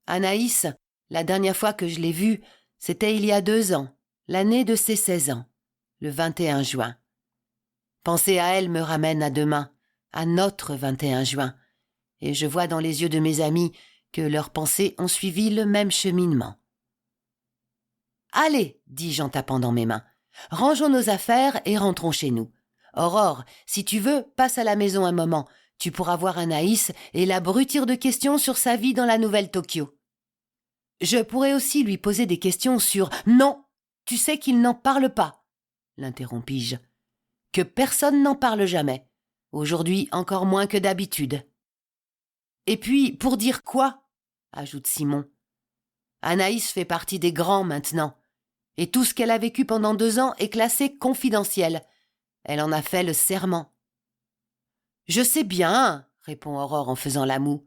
Anaïs, la dernière fois que je l'ai vue, c'était il y a 2 ans, l'année de ses 16 ans, le 21 juin. Penser à elle me ramène à demain, à notre 21 juin, et je vois dans les yeux de mes amis que leurs pensées ont suivi le même cheminement. « Allez, dis-je en tapant dans mes mains, rangeons nos affaires et rentrons chez nous. Aurore, si tu veux, passe à la maison un moment. Tu pourras voir Anaïs et la brutir de questions sur sa vie dans la nouvelle Tokyo. Je pourrais aussi lui poser des questions sur... Non, tu sais qu'il n'en parle pas, l'interrompis-je. Que personne n'en parle jamais. Aujourd'hui encore moins que d'habitude. Et puis, pour dire quoi? Ajoute Simon. Anaïs fait partie des grands maintenant. Et tout ce qu'elle a vécu pendant 2 ans est classé confidentiel. Elle en a fait le serment. Je sais bien, répond Aurore en faisant la moue.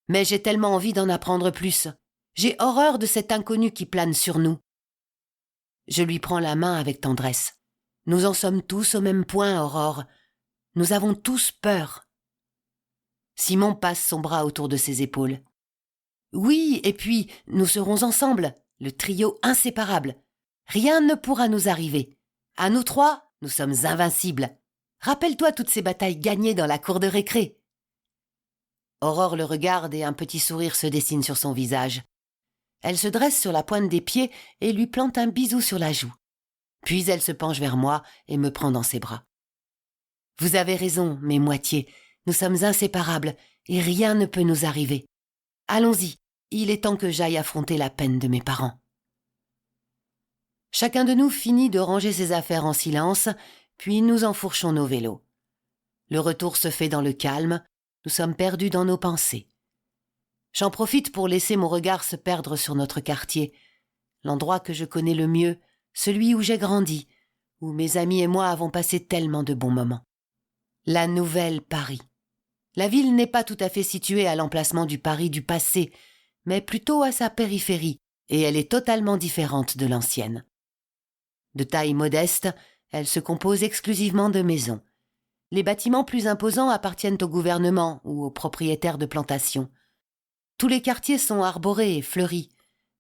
Mais j'ai tellement envie d'en apprendre plus. J'ai horreur de cet inconnu qui plane sur nous. Je lui prends la main avec tendresse. Nous en sommes tous au même point, Aurore. Nous avons tous peur. Simon passe son bras autour de ses épaules. Oui, et puis nous serons ensemble, le trio inséparable. Rien ne pourra nous arriver. À nous 3, nous sommes invincibles. Rappelle-toi toutes ces batailles gagnées dans la cour de récré. Aurore le regarde et un petit sourire se dessine sur son visage. Elle se dresse sur la pointe des pieds et lui plante un bisou sur la joue. Puis elle se penche vers moi et me prend dans ses bras. Vous avez raison, mes moitiés, nous sommes inséparables et rien ne peut nous arriver. Allons-y, il est temps que j'aille affronter la peine de mes parents. Chacun de nous finit de ranger ses affaires en silence, puis nous enfourchons nos vélos. Le retour se fait dans le calme, nous sommes perdus dans nos pensées. J'en profite pour laisser mon regard se perdre sur notre quartier, l'endroit que je connais le mieux, celui où j'ai grandi, où mes amis et moi avons passé tellement de bons moments. La nouvelle Paris. La ville n'est pas tout à fait située à l'emplacement du Paris du passé, mais plutôt à sa périphérie, et elle est totalement différente de l'ancienne. De taille modeste, elle se compose exclusivement de maisons. Les bâtiments plus imposants appartiennent au gouvernement ou aux propriétaires de plantations. Tous les quartiers sont arborés et fleuris.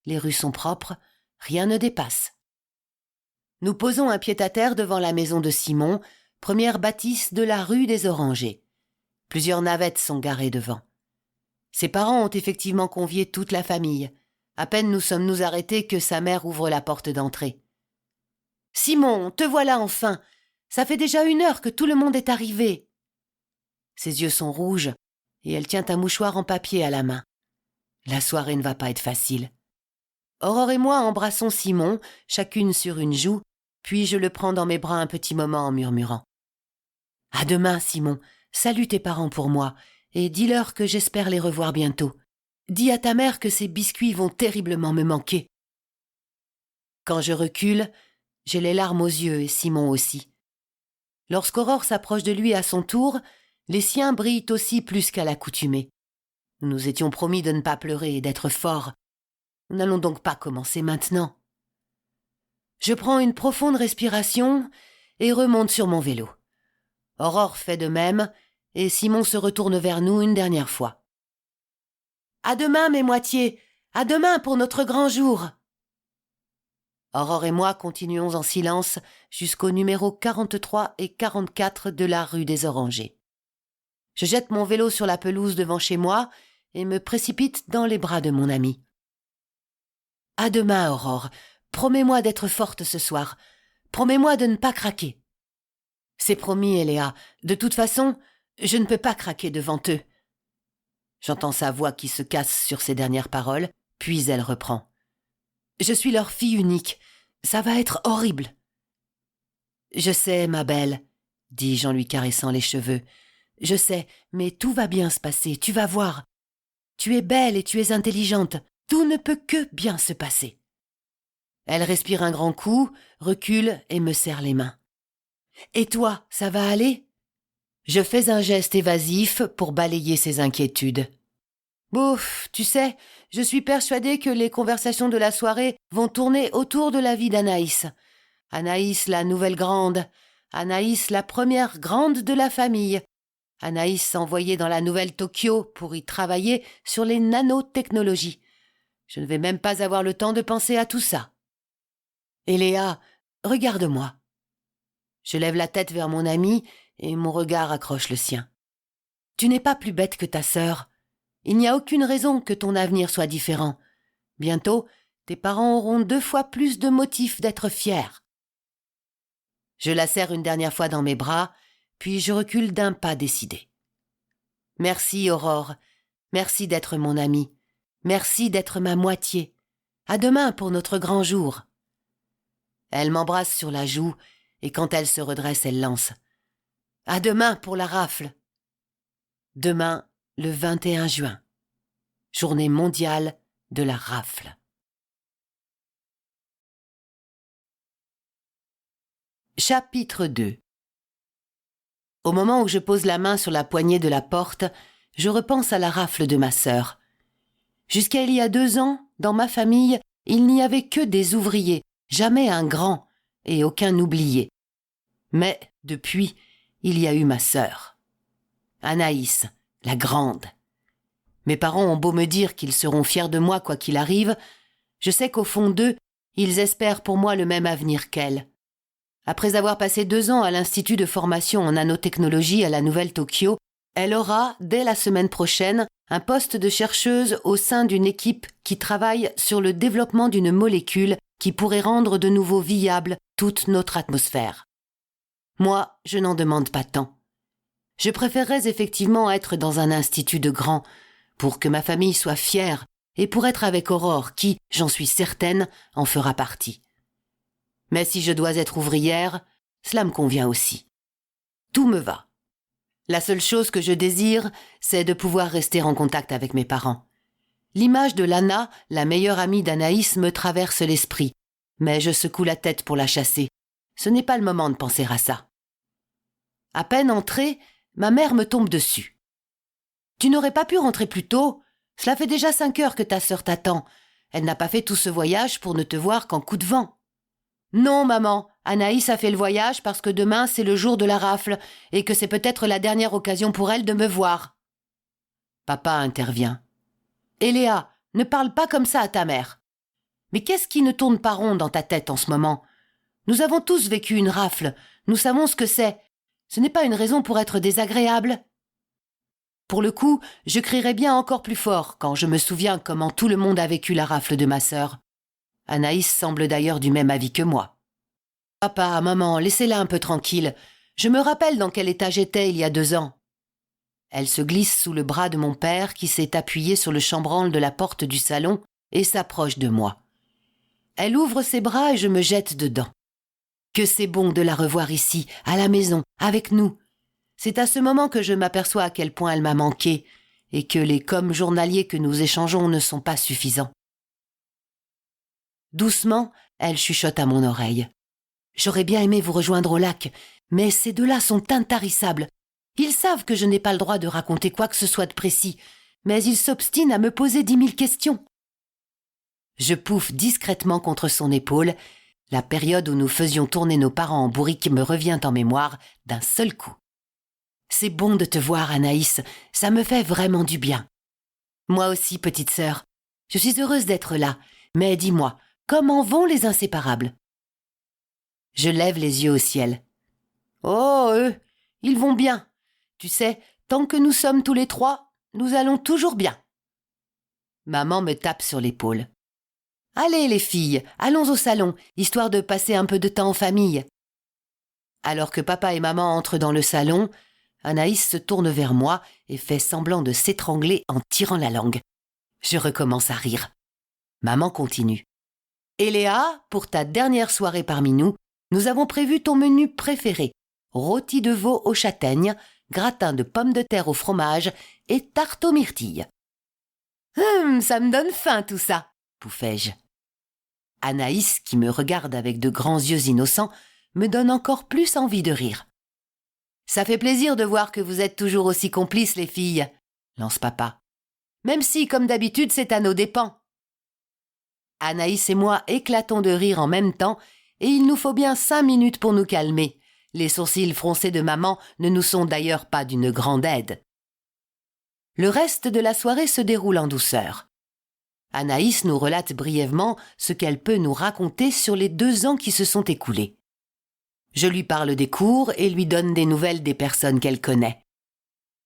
Les rues sont propres, rien ne dépasse. Nous posons un pied-à-terre devant la maison de Simon, première bâtisse de la rue des Orangers. Plusieurs navettes sont garées devant. Ses parents ont effectivement convié toute la famille. À peine nous sommes-nous arrêtés que sa mère ouvre la porte d'entrée. « Simon, te voilà enfin! Ça fait déjà 1 heure que tout le monde est arrivé. » Ses yeux sont rouges et elle tient un mouchoir en papier à la main. La soirée ne va pas être facile. Aurore et moi embrassons Simon, chacune sur une joue, puis je le prends dans mes bras un petit moment en murmurant. « À demain, Simon. Salue tes parents pour moi et dis-leur que j'espère les revoir bientôt. Dis à ta mère que ces biscuits vont terriblement me manquer. » Quand je recule, j'ai les larmes aux yeux et Simon aussi. Lorsqu'Aurore s'approche de lui à son tour, les siens brillent aussi plus qu'à l'accoutumée. Nous nous étions promis de ne pas pleurer et d'être forts. Nous n'allons donc pas commencer maintenant. Je prends une profonde respiration et remonte sur mon vélo. Aurore fait de même et Simon se retourne vers nous une dernière fois. « À demain, mes moitiés! À demain pour notre grand jour !» Aurore et moi continuons en silence jusqu'au numéro 43 et 44 de la rue des Orangers. Je jette mon vélo sur la pelouse devant chez moi et me précipite dans les bras de mon amie. « À demain, Aurore. Promets-moi d'être forte ce soir. Promets-moi de ne pas craquer. » « C'est promis, Eléa. De toute façon, Je ne peux pas craquer devant eux. » J'entends sa voix qui se casse sur ces dernières paroles, puis elle reprend. « Je suis leur fille unique. Ça va être horrible. »« Je sais, ma belle, » dis-je en lui caressant les cheveux. « Je sais, mais tout va bien se passer, tu vas voir. Tu es belle et tu es intelligente. Tout ne peut que bien se passer. » Elle respire un grand coup, recule et me serre les mains. « Et toi, ça va aller ?» Je fais un geste évasif pour balayer ses inquiétudes. « Bouf, tu sais, je suis persuadée que les conversations de la soirée vont tourner autour de la vie d'Anaïs. Anaïs, la nouvelle grande. Anaïs, la première grande de la famille. Anaïs envoyée dans la nouvelle Tokyo pour y travailler sur les nanotechnologies. Je ne vais même pas avoir le temps de penser à tout ça. Et Léa, regarde-moi. » Je lève la tête vers mon amie et mon regard accroche le sien. « Tu n'es pas plus bête que ta sœur. Il n'y a aucune raison que ton avenir soit différent. Bientôt, tes parents auront 2 fois plus de motifs d'être fiers. » Je la serre une dernière fois dans mes bras, puis je recule d'un pas décidé. « Merci, Aurore. Merci d'être mon amie. Merci d'être ma moitié. À demain pour notre grand jour. » Elle m'embrasse sur la joue, et quand elle se redresse, elle lance. « À demain pour la rafle. » Demain, le 21 juin. Journée mondiale de la rafle. Chapitre 2. Au moment où je pose la main sur la poignée de la porte, je repense à la rafle de ma sœur. Jusqu'à il y a 2 ans, dans ma famille, il n'y avait que des ouvriers, jamais un grand, et aucun oublié. Mais, depuis, il y a eu ma sœur. Anaïs, la grande. Mes parents ont beau me dire qu'ils seront fiers de moi quoi qu'il arrive, je sais qu'au fond d'eux, ils espèrent pour moi le même avenir qu'elle. Après avoir passé 2 ans à l'Institut de formation en nanotechnologie à la Nouvelle Tokyo, elle aura, dès la semaine prochaine, un poste de chercheuse au sein d'une équipe qui travaille sur le développement d'une molécule qui pourrait rendre de nouveau viable toute notre atmosphère. Moi, je n'en demande pas tant. Je préférerais effectivement être dans un institut de grands, pour que ma famille soit fière et pour être avec Aurore qui, j'en suis certaine, en fera partie. Mais si je dois être ouvrière, cela me convient aussi. Tout me va. La seule chose que je désire, c'est de pouvoir rester en contact avec mes parents. L'image de Lana, la meilleure amie d'Anaïs, me traverse l'esprit, mais je secoue la tête pour la chasser. Ce n'est pas le moment de penser à ça. À peine entrée, ma mère me tombe dessus. « Tu n'aurais pas pu rentrer plus tôt ? Cela fait déjà 5 heures que ta sœur t'attend. Elle n'a pas fait tout ce voyage pour ne te voir qu'en coup de vent. »« Non, maman, Anaïs a fait le voyage parce que demain c'est le jour de la rafle et que c'est peut-être la dernière occasion pour elle de me voir. » Papa intervient. « Et Léa, ne parle pas comme ça à ta mère. Mais qu'est-ce qui ne tourne pas rond dans ta tête en ce moment ? Nous avons tous vécu une rafle, nous savons ce que c'est. Ce n'est pas une raison pour être désagréable. » Pour le coup, je crierais bien encore plus fort quand je me souviens comment tout le monde a vécu la rafle de ma sœur. Anaïs semble d'ailleurs du même avis que moi. « Papa, maman, laissez-la un peu tranquille. Je me rappelle dans quel état j'étais il y a 2 ans. » Elle se glisse sous le bras de mon père qui s'est appuyé sur le chambranle de la porte du salon et s'approche de moi. Elle ouvre ses bras et je me jette dedans. Que c'est bon de la revoir ici, à la maison, avec nous. C'est à ce moment que je m'aperçois à quel point elle m'a manqué et que les coms journaliers que nous échangeons ne sont pas suffisants. Doucement, elle chuchote à mon oreille. « J'aurais bien aimé vous rejoindre au lac, mais ces 2-là sont intarissables. Ils savent que je n'ai pas le droit de raconter quoi que ce soit de précis, mais ils s'obstinent à me poser 10 000 questions. » Je pouffe discrètement contre son épaule. La période où nous faisions tourner nos parents en bourrique me revient en mémoire d'un seul coup. « C'est bon de te voir, Anaïs, ça me fait vraiment du bien. »« Moi aussi, petite sœur. Je suis heureuse d'être là, mais dis-moi, comment vont les inséparables ?» Je lève les yeux au ciel. « Oh, eux, ils vont bien. Tu sais, tant que nous sommes tous les 3, nous allons toujours bien. » Maman me tape sur l'épaule. « Allez, les filles, allons au salon, histoire de passer un peu de temps en famille. » Alors que papa et maman entrent dans le salon, Anaïs se tourne vers moi et fait semblant de s'étrangler en tirant la langue. Je recommence à rire. Maman continue. « Et Léa, pour ta dernière soirée parmi nous, nous avons prévu ton menu préféré. Rôti de veau aux châtaignes, gratin de pommes de terre au fromage et tarte aux myrtilles. »« Ça me donne faim tout ça !» pouffai-je. Anaïs, qui me regarde avec de grands yeux innocents, me donne encore plus envie de rire. « Ça fait plaisir de voir que vous êtes toujours aussi complices, les filles, » lance papa. « Même si, comme d'habitude, c'est à nos dépens. » Anaïs et moi éclatons de rire en même temps et il nous faut bien 5 minutes pour nous calmer. Les sourcils froncés de maman ne nous sont d'ailleurs pas d'une grande aide. Le reste de la soirée se déroule en douceur. Anaïs nous relate brièvement ce qu'elle peut nous raconter sur les 2 ans qui se sont écoulés. Je lui parle des cours et lui donne des nouvelles des personnes qu'elle connaît.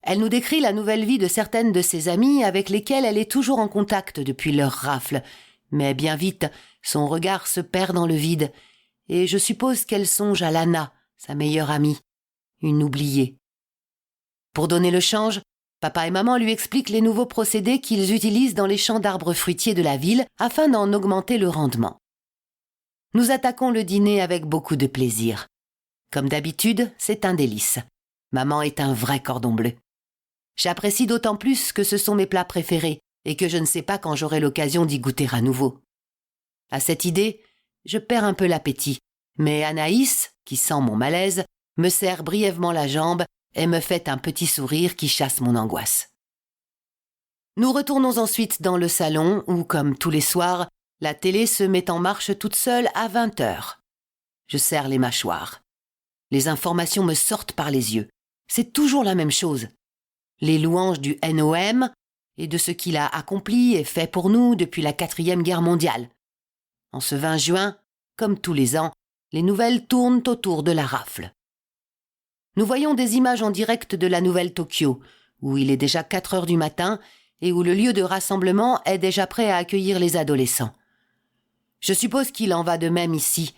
Elle nous décrit la nouvelle vie de certaines de ses amies avec lesquelles elle est toujours en contact depuis leur rafle, mais bien vite, son regard se perd dans le vide, et je suppose qu'elle songe à Lana, sa meilleure amie, une oubliée. Pour donner le change, papa et maman lui expliquent les nouveaux procédés qu'ils utilisent dans les champs d'arbres fruitiers de la ville afin d'en augmenter le rendement. Nous attaquons le dîner avec beaucoup de plaisir. Comme d'habitude, c'est un délice. Maman est un vrai cordon bleu. J'apprécie d'autant plus que ce sont mes plats préférés et que je ne sais pas quand j'aurai l'occasion d'y goûter à nouveau. À cette idée, je perds un peu l'appétit, mais Anaïs, qui sent mon malaise, me serre brièvement la jambe et me fait un petit sourire qui chasse mon angoisse. Nous retournons ensuite dans le salon où, comme tous les soirs, la télé se met en marche toute seule à 20h. Je serre les mâchoires. Les informations me sortent par les yeux. C'est toujours la même chose. Les louanges du NOM et de ce qu'il a accompli et fait pour nous depuis la 4e Guerre mondiale. En ce 20 juin, comme tous les ans, les nouvelles tournent autour de la rafle. Nous voyons des images en direct de la nouvelle Tokyo, où il est déjà 4 heures du matin et où le lieu de rassemblement est déjà prêt à accueillir les adolescents. Je suppose qu'il en va de même ici,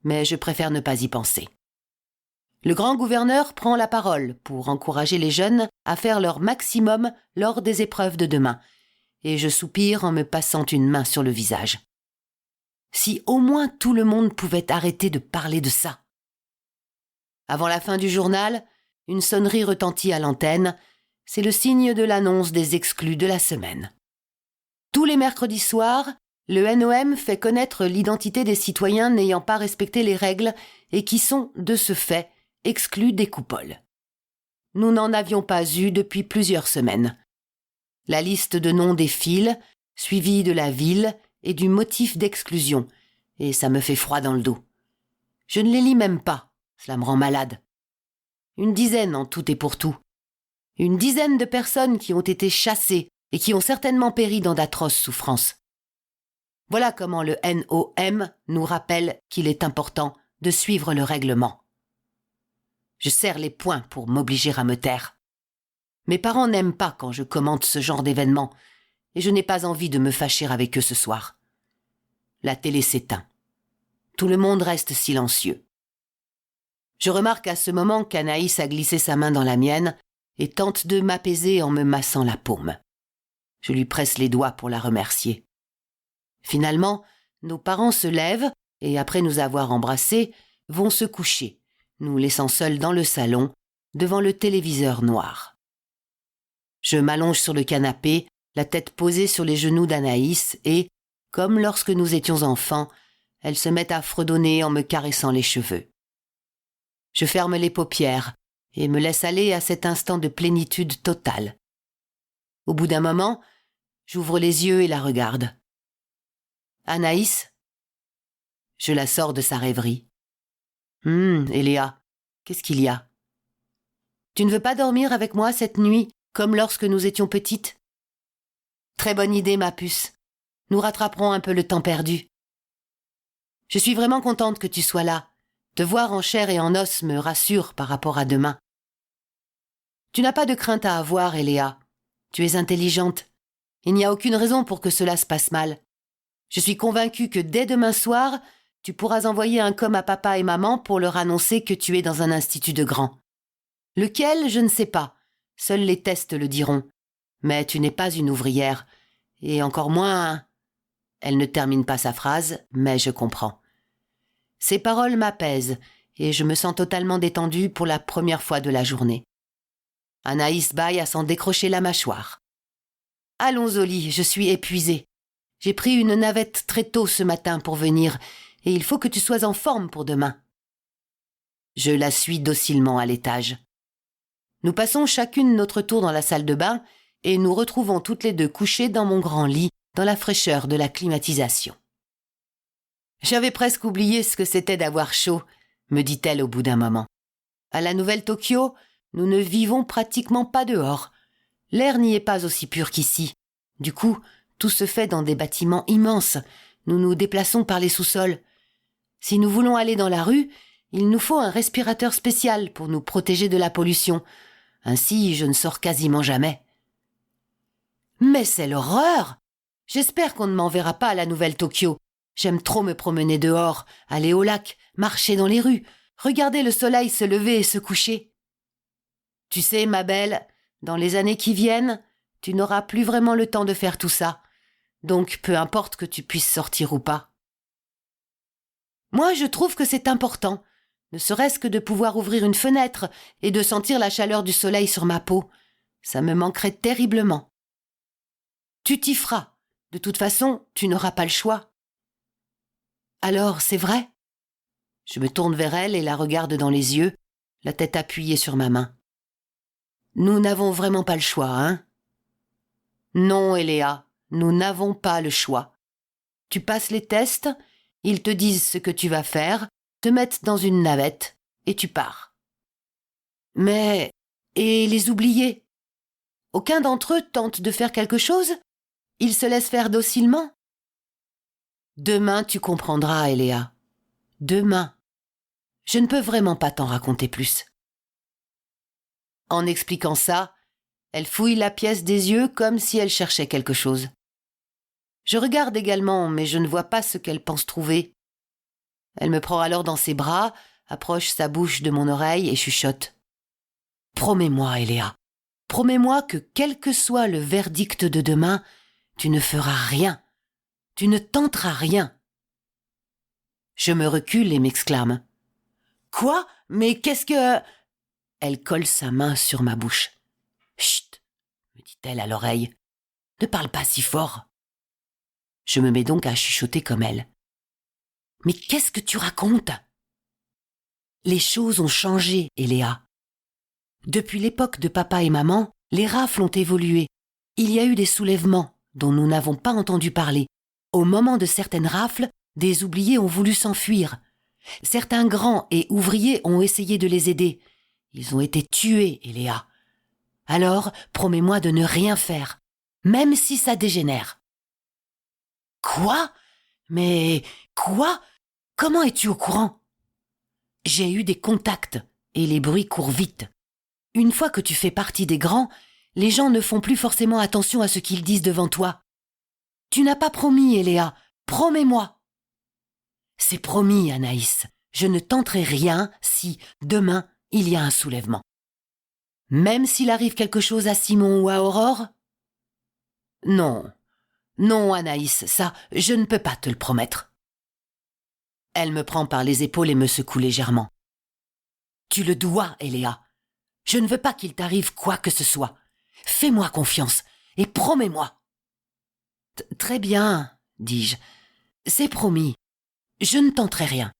mais je préfère ne pas y penser. Le grand gouverneur prend la parole pour encourager les jeunes à faire leur maximum lors des épreuves de demain, et je soupire en me passant une main sur le visage. Si au moins tout le monde pouvait arrêter de parler de ça. Avant la fin du journal, une sonnerie retentit à l'antenne. C'est le signe de l'annonce des exclus de la semaine. Tous les mercredis soirs, le NOM fait connaître l'identité des citoyens n'ayant pas respecté les règles et qui sont, de ce fait, exclus des coupoles. Nous n'en avions pas eu depuis plusieurs semaines. La liste de noms défile, suivie de la ville et du motif d'exclusion, et ça me fait froid dans le dos. Je ne les lis même pas, cela me rend malade. 10 en tout et pour tout. 10 de personnes qui ont été chassées et qui ont certainement péri dans d'atroces souffrances. Voilà comment le NOM nous rappelle qu'il est important de suivre le règlement. Je serre les poings pour m'obliger à me taire. Mes parents n'aiment pas quand je commente ce genre d'événement, et je n'ai pas envie de me fâcher avec eux ce soir. La télé s'éteint. Tout le monde reste silencieux. Je remarque à ce moment qu'Anaïs a glissé sa main dans la mienne et tente de m'apaiser en me massant la paume. Je lui presse les doigts pour la remercier. Finalement, nos parents se lèvent et, après nous avoir embrassés, vont se coucher, nous laissant seuls dans le salon, devant le téléviseur noir. Je m'allonge sur le canapé, la tête posée sur les genoux d'Anaïs et, comme lorsque nous étions enfants, elle se met à fredonner en me caressant les cheveux. Je ferme les paupières et me laisse aller à cet instant de plénitude totale. Au bout d'un moment, j'ouvre les yeux et la regarde. « Anaïs ?» Je la sors de sa rêverie. « Eléa, qu'est-ce qu'il y a ? Tu ne veux pas dormir avec moi cette nuit, comme lorsque nous étions petites ? Très bonne idée, ma puce. Nous rattraperons un peu le temps perdu. Je suis vraiment contente que tu sois là. Te voir en chair et en os me rassure par rapport à demain. Tu n'as pas de crainte à avoir, Eléa. Tu es intelligente. Il n'y a aucune raison pour que cela se passe mal. Je suis convaincue que dès demain soir, tu pourras envoyer un com à papa et maman pour leur annoncer que tu es dans un institut de grands. Lequel, je ne sais pas. Seuls les tests le diront. Mais tu n'es pas une ouvrière. Et encore moins... Elle ne termine pas sa phrase, mais je comprends. Ces paroles m'apaisent, et je me sens totalement détendue pour la première fois de la journée. Anaïs bâille à s'en décrocher la mâchoire. « Allons au lit, je suis épuisée. J'ai pris une navette très tôt ce matin pour venir, et il faut que tu sois en forme pour demain. » Je la suis docilement à l'étage. Nous passons chacune notre tour dans la salle de bain, et nous retrouvons toutes les deux couchées dans mon grand lit, dans la fraîcheur de la climatisation. « J'avais presque oublié ce que c'était d'avoir chaud, » me dit-elle au bout d'un moment. « À la Nouvelle-Tokyo, nous ne vivons pratiquement pas dehors. L'air n'y est pas aussi pur qu'ici. Du coup, tout se fait dans des bâtiments immenses. Nous nous déplaçons par les sous-sols. Si nous voulons aller dans la rue, il nous faut un respirateur spécial pour nous protéger de la pollution. Ainsi, je ne sors quasiment jamais. » « Mais c'est l'horreur! J'espère qu'on ne m'enverra pas à la Nouvelle-Tokyo. J'aime trop me promener dehors, aller au lac, marcher dans les rues, regarder le soleil se lever et se coucher. Tu sais, ma belle, dans les années qui viennent, tu n'auras plus vraiment le temps de faire tout ça. Donc, peu importe que tu puisses sortir ou pas. Moi, je trouve que c'est important, ne serait-ce que de pouvoir ouvrir une fenêtre et de sentir la chaleur du soleil sur ma peau. Ça me manquerait terriblement. Tu t'y feras. De toute façon, tu n'auras pas le choix. Alors, c'est vrai ? Je me tourne vers elle et la regarde dans les yeux, la tête appuyée sur ma main. Nous n'avons vraiment pas le choix, hein ? Non, Eléa, nous n'avons pas le choix. Tu passes les tests, ils te disent ce que tu vas faire, te mettent dans une navette et tu pars. Mais, et les oubliés ? Aucun d'entre eux tente de faire quelque chose ? Ils se laissent faire docilement ? Demain, tu comprendras, Eléa. Demain. Je ne peux vraiment pas t'en raconter plus. En expliquant ça, elle fouille la pièce des yeux comme si elle cherchait quelque chose. Je regarde également, mais je ne vois pas ce qu'elle pense trouver. Elle me prend alors dans ses bras, approche sa bouche de mon oreille et chuchote. « Promets-moi, Eléa, promets-moi que quel que soit le verdict de demain, tu ne feras rien, tu ne tenteras rien. » Je me recule et m'exclame. « Quoi ? Mais qu'est-ce que... » Elle colle sa main sur ma bouche. « Chut !» me dit-elle à l'oreille. « Ne parle pas si fort. » Je me mets donc à chuchoter comme elle. « Mais qu'est-ce que tu racontes ? » Les choses ont changé, Eléa. Depuis l'époque de papa et maman, les rafles ont évolué. Il y a eu des soulèvements dont nous n'avons pas entendu parler. Au moment de certaines rafles, des oubliés ont voulu s'enfuir. Certains grands et ouvriers ont essayé de les aider. Ils ont été tués, Eléa. Alors, promets-moi de ne rien faire, même si ça dégénère. Quoi ? Mais quoi ? Comment es-tu au courant ? J'ai eu des contacts et les bruits courent vite. Une fois que tu fais partie des grands, les gens ne font plus forcément attention à ce qu'ils disent devant toi. Tu n'as pas promis, Eléa. Promets-moi. C'est promis, Anaïs. Je ne tenterai rien si, demain, il y a un soulèvement. Même s'il arrive quelque chose à Simon ou à Aurore ? Non. Non, Anaïs, ça, je ne peux pas te le promettre. Elle me prend par les épaules et me secoue légèrement. Tu le dois, Eléa. Je ne veux pas qu'il t'arrive quoi que ce soit. Fais-moi confiance et promets-moi. Très bien, dis-je. C'est promis. Je ne tenterai rien.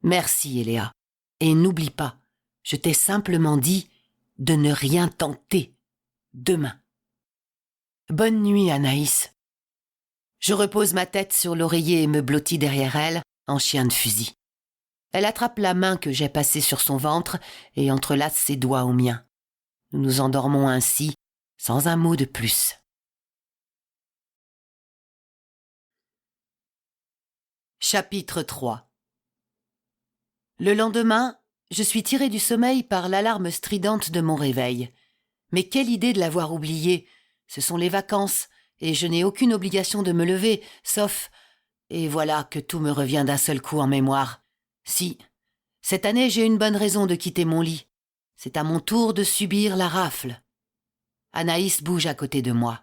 Merci, Eléa. Et n'oublie pas, je t'ai simplement dit de ne rien tenter demain. Bonne nuit, Anaïs. Je repose ma tête sur l'oreiller et me blottis derrière elle, en chien de fusil. Elle attrape la main que j'ai passée sur son ventre et entrelace ses doigts aux miens. Nous nous endormons ainsi, sans un mot de plus. Chapitre 3. Le lendemain, je suis tirée du sommeil par l'alarme stridente de mon réveil. Mais quelle idée de l'avoir oubliée! Ce sont les vacances, et je n'ai aucune obligation de me lever, sauf... Et voilà que tout me revient d'un seul coup en mémoire. Si, cette année j'ai une bonne raison de quitter mon lit. C'est à mon tour de subir la rafle. Anaïs bouge à côté de moi.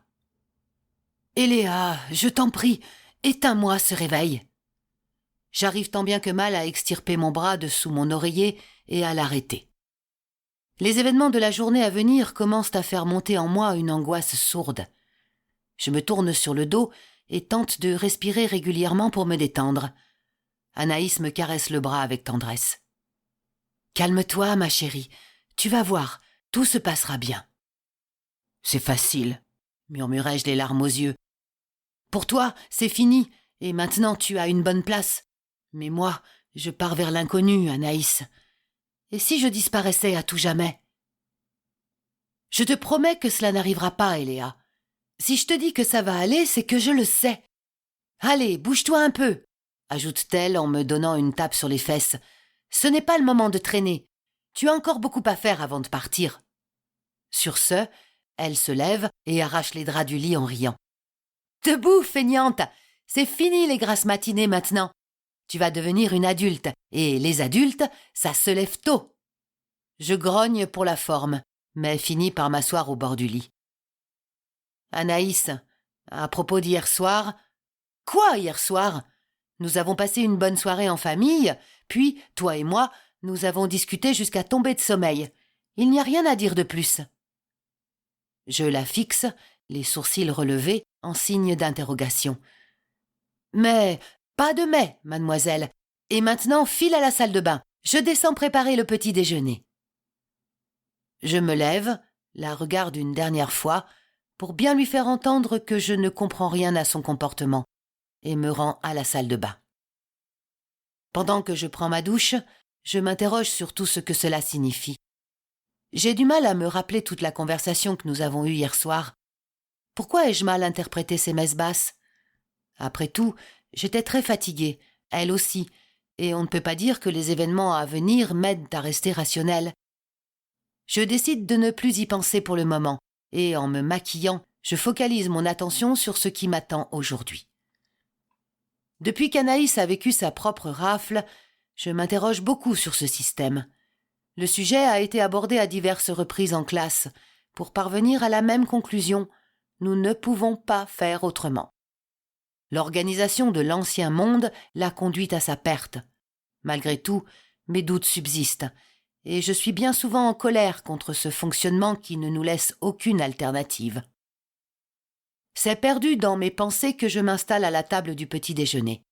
« Eléa, je t'en prie, éteins-moi ce réveil. » J'arrive tant bien que mal à extirper mon bras de sous mon oreiller et à l'arrêter. Les événements de la journée à venir commencent à faire monter en moi une angoisse sourde. Je me tourne sur le dos et tente de respirer régulièrement pour me détendre. Anaïs me caresse le bras avec tendresse. « Calme-toi, ma chérie, tu vas voir, tout se passera bien. »« C'est facile, » murmurai-je les larmes aux yeux. « Pour toi, c'est fini, et maintenant tu as une bonne place. Mais moi, je pars vers l'inconnu, Anaïs. Et si je disparaissais à tout jamais ? » « Je te promets que cela n'arrivera pas, Eléa. Si je te dis que ça va aller, c'est que je le sais. Allez, bouge-toi un peu, ajoute-t-elle en me donnant une tape sur les fesses. Ce n'est pas le moment de traîner. Tu as encore beaucoup à faire avant de partir. Sur ce, elle se lève et arrache les draps du lit en riant. Debout, feignante, c'est fini les grasses matinées maintenant. Tu vas devenir une adulte, et les adultes, ça se lève tôt. Je grogne pour la forme, mais finis par m'asseoir au bord du lit. Anaïs, à propos d'hier soir... Quoi hier soir ? Nous avons passé une bonne soirée en famille, puis, toi et moi, nous avons discuté jusqu'à tomber de sommeil. Il n'y a rien à dire de plus. Je la fixe, les sourcils relevés, en signe d'interrogation. Mais, pas de mais, mademoiselle. Et maintenant, file à la salle de bain. Je descends préparer le petit déjeuner. Je me lève, la regarde une dernière fois, pour bien lui faire entendre que je ne comprends rien à son comportement, et me rends à la salle de bain. Pendant que je prends ma douche, je m'interroge sur tout ce que cela signifie. J'ai du mal à me rappeler toute la conversation que nous avons eue hier soir. Pourquoi ai-je mal interprété ces messes basses ? Après tout, j'étais très fatiguée, elle aussi, et on ne peut pas dire que les événements à venir m'aident à rester rationnelle. Je décide de ne plus y penser pour le moment, et en me maquillant, je focalise mon attention sur ce qui m'attend aujourd'hui. Depuis qu'Anaïs a vécu sa propre rafle, je m'interroge beaucoup sur ce système. Le sujet a été abordé à diverses reprises en classe, pour parvenir à la même conclusion, nous ne pouvons pas faire autrement. L'organisation de l'ancien monde l'a conduite à sa perte. Malgré tout, mes doutes subsistent, et je suis bien souvent en colère contre ce fonctionnement qui ne nous laisse aucune alternative. C'est perdu dans mes pensées que je m'installe à la table du petit déjeuner.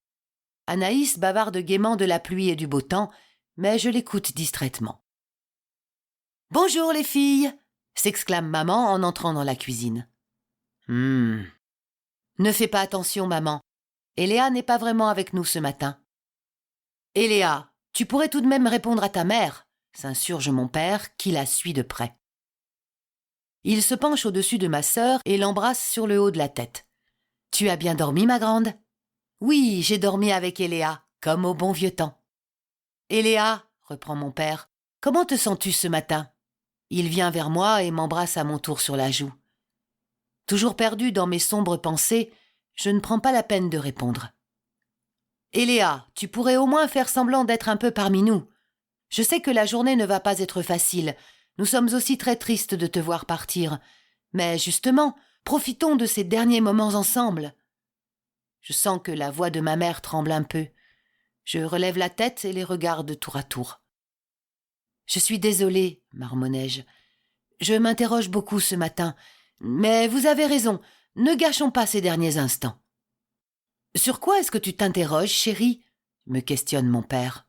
Anaïs bavarde gaiement de la pluie et du beau temps, mais je l'écoute distraitement. « Bonjour les filles !» s'exclame maman en entrant dans la cuisine. « Ne fais pas attention, maman. Eléa n'est pas vraiment avec nous ce matin. »« Eléa, tu pourrais tout de même répondre à ta mère !» s'insurge mon père, qui la suit de près. Il se penche au-dessus de ma sœur et l'embrasse sur le haut de la tête. « Tu as bien dormi, ma grande ?»« Oui, j'ai dormi avec Eléa, comme au bon vieux temps. »« Eléa, reprend mon père, comment te sens-tu ce matin ?» Il vient vers moi et m'embrasse à mon tour sur la joue. Toujours perdu dans mes sombres pensées, je ne prends pas la peine de répondre. « Eléa, tu pourrais au moins faire semblant d'être un peu parmi nous. Je sais que la journée ne va pas être facile. Nous sommes aussi très tristes de te voir partir. Mais justement, profitons de ces derniers moments ensemble. » Je sens que la voix de ma mère tremble un peu. Je relève la tête et les regarde tour à tour. « Je suis désolée, marmonnai-je. Je m'interroge beaucoup ce matin. Mais vous avez raison, ne gâchons pas ces derniers instants. »« Sur quoi est-ce que tu t'interroges, chérie ?» me questionne mon père.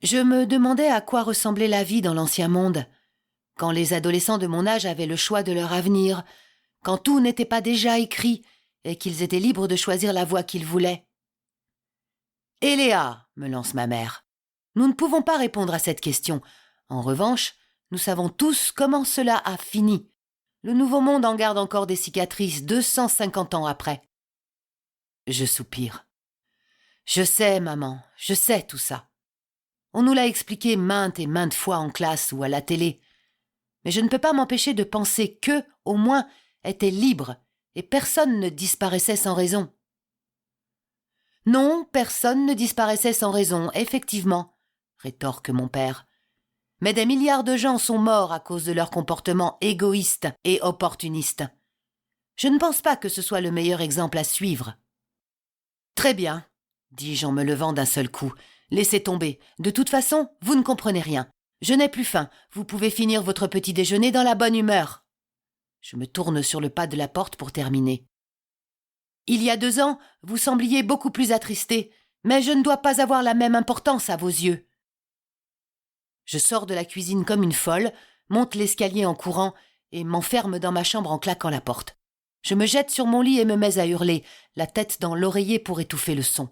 Je me demandais à quoi ressemblait la vie dans l'ancien monde, quand les adolescents de mon âge avaient le choix de leur avenir, quand tout n'était pas déjà écrit et qu'ils étaient libres de choisir la voie qu'ils voulaient. « Eléa, me lance ma mère, nous ne pouvons pas répondre à cette question. En revanche, nous savons tous comment cela a fini. Le nouveau monde en garde encore des cicatrices 250 ans après. » Je soupire. « Je sais, maman, je sais tout ça. On nous l'a expliqué maintes et maintes fois en classe ou à la télé. Mais je ne peux pas m'empêcher de penser qu'eux, au moins, étaient libres et personne ne disparaissait sans raison. » « Non, personne ne disparaissait sans raison, effectivement, » rétorque mon père. Mais des milliards de gens sont morts à cause de leur comportement égoïste et opportuniste. Je ne pense pas que ce soit le meilleur exemple à suivre. Très bien, dis-je en me levant d'un seul coup. Laissez tomber. De toute façon, vous ne comprenez rien. Je n'ai plus faim. Vous pouvez finir votre petit déjeuner dans la bonne humeur. Je me tourne sur le pas de la porte pour terminer. Il y a 2 ans, vous sembliez beaucoup plus attristé, mais je ne dois pas avoir la même importance à vos yeux. Je sors de la cuisine comme une folle, monte l'escalier en courant et m'enferme dans ma chambre en claquant la porte. Je me jette sur mon lit et me mets à hurler, la tête dans l'oreiller pour étouffer le son.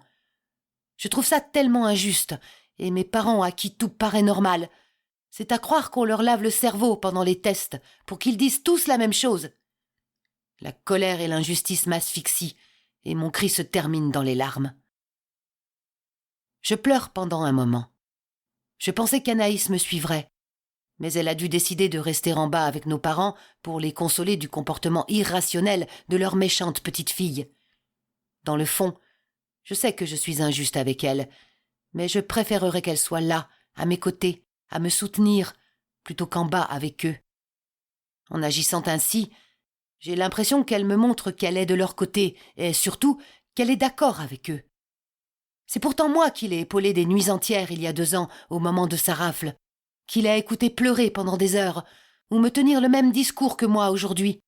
Je trouve ça tellement injuste, et mes parents à qui tout paraît normal. C'est à croire qu'on leur lave le cerveau pendant les tests pour qu'ils disent tous la même chose. La colère et l'injustice m'asphyxient, et mon cri se termine dans les larmes. Je pleure pendant un moment. Je pensais qu'Anaïs me suivrait, mais elle a dû décider de rester en bas avec nos parents pour les consoler du comportement irrationnel de leur méchante petite fille. Dans le fond, je sais que je suis injuste avec elle, mais je préférerais qu'elle soit là, à mes côtés, à me soutenir, plutôt qu'en bas avec eux. En agissant ainsi, j'ai l'impression qu'elle me montre qu'elle est de leur côté et surtout qu'elle est d'accord avec eux. C'est pourtant moi qui l'ai épaulée des nuits entières il y a 2 ans au moment de sa rafle, qui l'ai écoutée pleurer pendant des heures ou me tenir le même discours que moi aujourd'hui.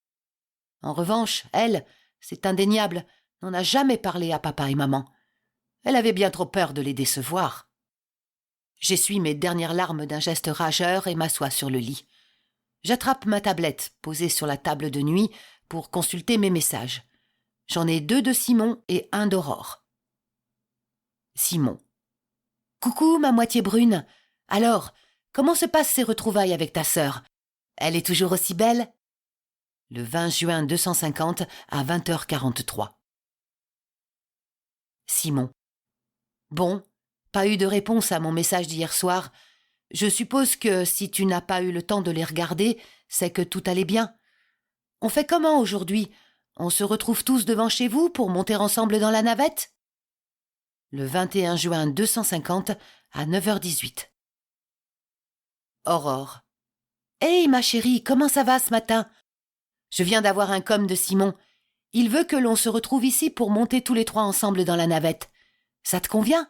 En revanche, elle, c'est indéniable, n'en a jamais parlé à papa et maman. Elle avait bien trop peur de les décevoir. J'essuie mes dernières larmes d'un geste rageur et m'assois sur le lit. J'attrape ma tablette posée sur la table de nuit pour consulter mes messages. J'en ai 2 de Simon et 1 d'Aurore. Simon. Coucou, ma moitié brune. Alors, comment se passent ces retrouvailles avec ta sœur? Elle est toujours aussi belle? Le 20 juin 250 à 20h43. Simon. Bon, pas eu de réponse à mon message d'hier soir. Je suppose que si tu n'as pas eu le temps de les regarder, c'est que tout allait bien. On fait comment aujourd'hui? On se retrouve tous devant chez vous pour monter ensemble dans la navette? Le 21 juin 250 à 9h18. Aurore. Hey, ma chérie, comment ça va ce matin? Je viens d'avoir un com de Simon. Il veut que l'on se retrouve ici pour monter tous les 3 ensemble dans la navette. Ça te convient?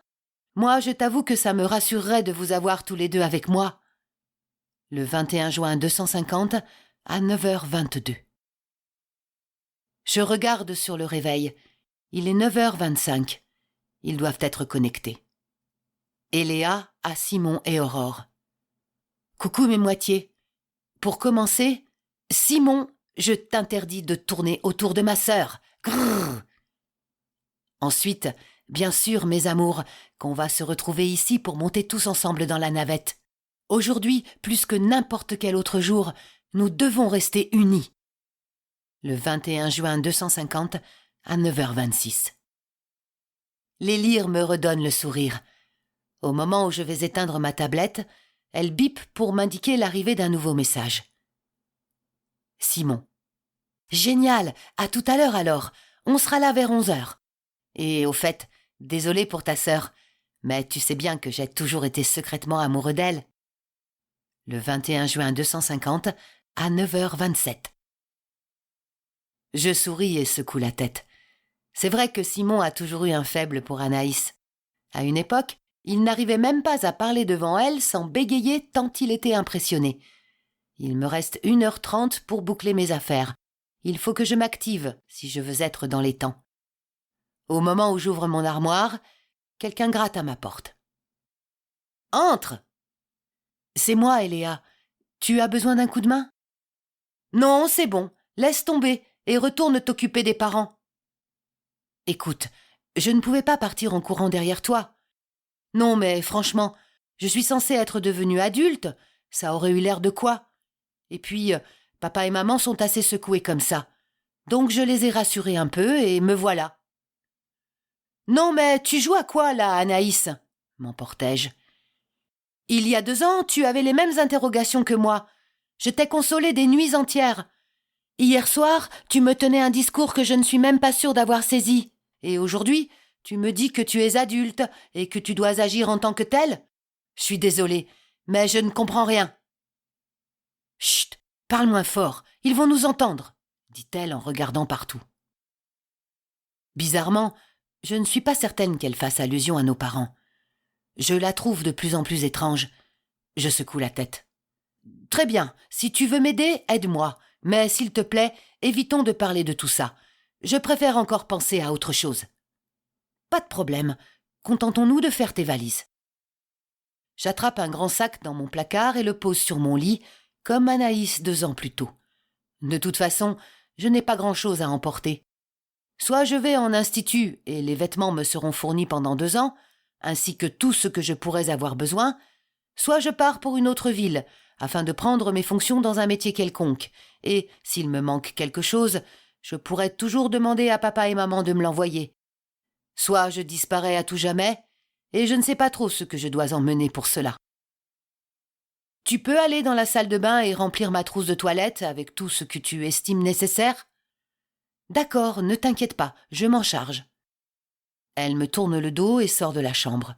Moi, je t'avoue que ça me rassurerait de vous avoir tous les 2 avec moi. Le 21 juin 250 à 9h22. Je regarde sur le réveil. Il est 9h25. Ils doivent être connectés. Et Léa à Simon et Aurore. Coucou mes moitiés. Pour commencer, Simon, je t'interdis de tourner autour de ma sœur. Grrr. Ensuite, bien sûr, mes amours, qu'on va se retrouver ici pour monter tous ensemble dans la navette. Aujourd'hui, plus que n'importe quel autre jour, nous devons rester unis. Le 21 juin 250 à 9h26. Les lyres me redonnent le sourire. Au moment où je vais éteindre ma tablette, elle bip pour m'indiquer l'arrivée d'un nouveau message. Simon. Génial, à tout à l'heure alors, on sera là vers 11h. Et au fait, désolé pour ta sœur, mais tu sais bien que j'ai toujours été secrètement amoureux d'elle. Le 21 juin 250 à 9h27. Je souris et secoue la tête. C'est vrai que Simon a toujours eu un faible pour Anaïs. À une époque, il n'arrivait même pas à parler devant elle sans bégayer tant il était impressionné. Il me reste 1h30 pour boucler mes affaires. Il faut que je m'active si je veux être dans les temps. Au moment où j'ouvre mon armoire, quelqu'un gratte à ma porte. « Entre !»« C'est moi, Eléa. Tu as besoin d'un coup de main ?»« Non, c'est bon. Laisse tomber et retourne t'occuper des parents. » Écoute, je ne pouvais pas partir en courant derrière toi. Non, mais franchement, je suis censée être devenue adulte. Ça aurait eu l'air de quoi? Et puis, papa et maman sont assez secoués comme ça. Donc je les ai rassurés un peu et me voilà. Non, mais tu joues à quoi, là, Anaïs? M'emportai-je. Il y a 2 ans, tu avais les mêmes interrogations que moi. Je t'ai consolé des nuits entières. Hier soir, tu me tenais un discours que je ne suis même pas sûre d'avoir saisi. Et aujourd'hui, tu me dis que tu es adulte et que tu dois agir en tant que tel. Je suis désolée, Mais je ne comprends rien. Chut, parle moins fort, ils vont nous entendre, dit-elle en regardant partout. Bizarrement, je ne suis pas certaine qu'elle fasse allusion à nos parents. Je la trouve de plus en plus étrange. Je secoue la tête. Très bien, si tu veux m'aider, aide-moi. Mais s'il te plaît, évitons de parler de tout ça. Je préfère encore penser à autre chose. Pas de problème. Contentons-nous de faire tes valises. J'attrape un grand sac dans mon placard et le pose sur mon lit, comme Anaïs 2 ans plus tôt. De toute façon, je n'ai pas grand-chose à emporter. Soit je vais en institut et les vêtements me seront fournis pendant 2 ans, ainsi que tout ce que je pourrais avoir besoin, soit je pars pour une autre ville, afin de prendre mes fonctions dans un métier quelconque, et, s'il me manque quelque chose, je pourrais toujours demander à papa et maman de me l'envoyer. Soit je disparais à tout jamais, et je ne sais pas trop ce que je dois emmener pour cela. Tu peux aller dans la salle de bain et remplir ma trousse de toilette avec tout ce que tu estimes nécessaire ? D'accord, ne t'inquiète pas, je m'en charge. Elle me tourne le dos et sort de la chambre.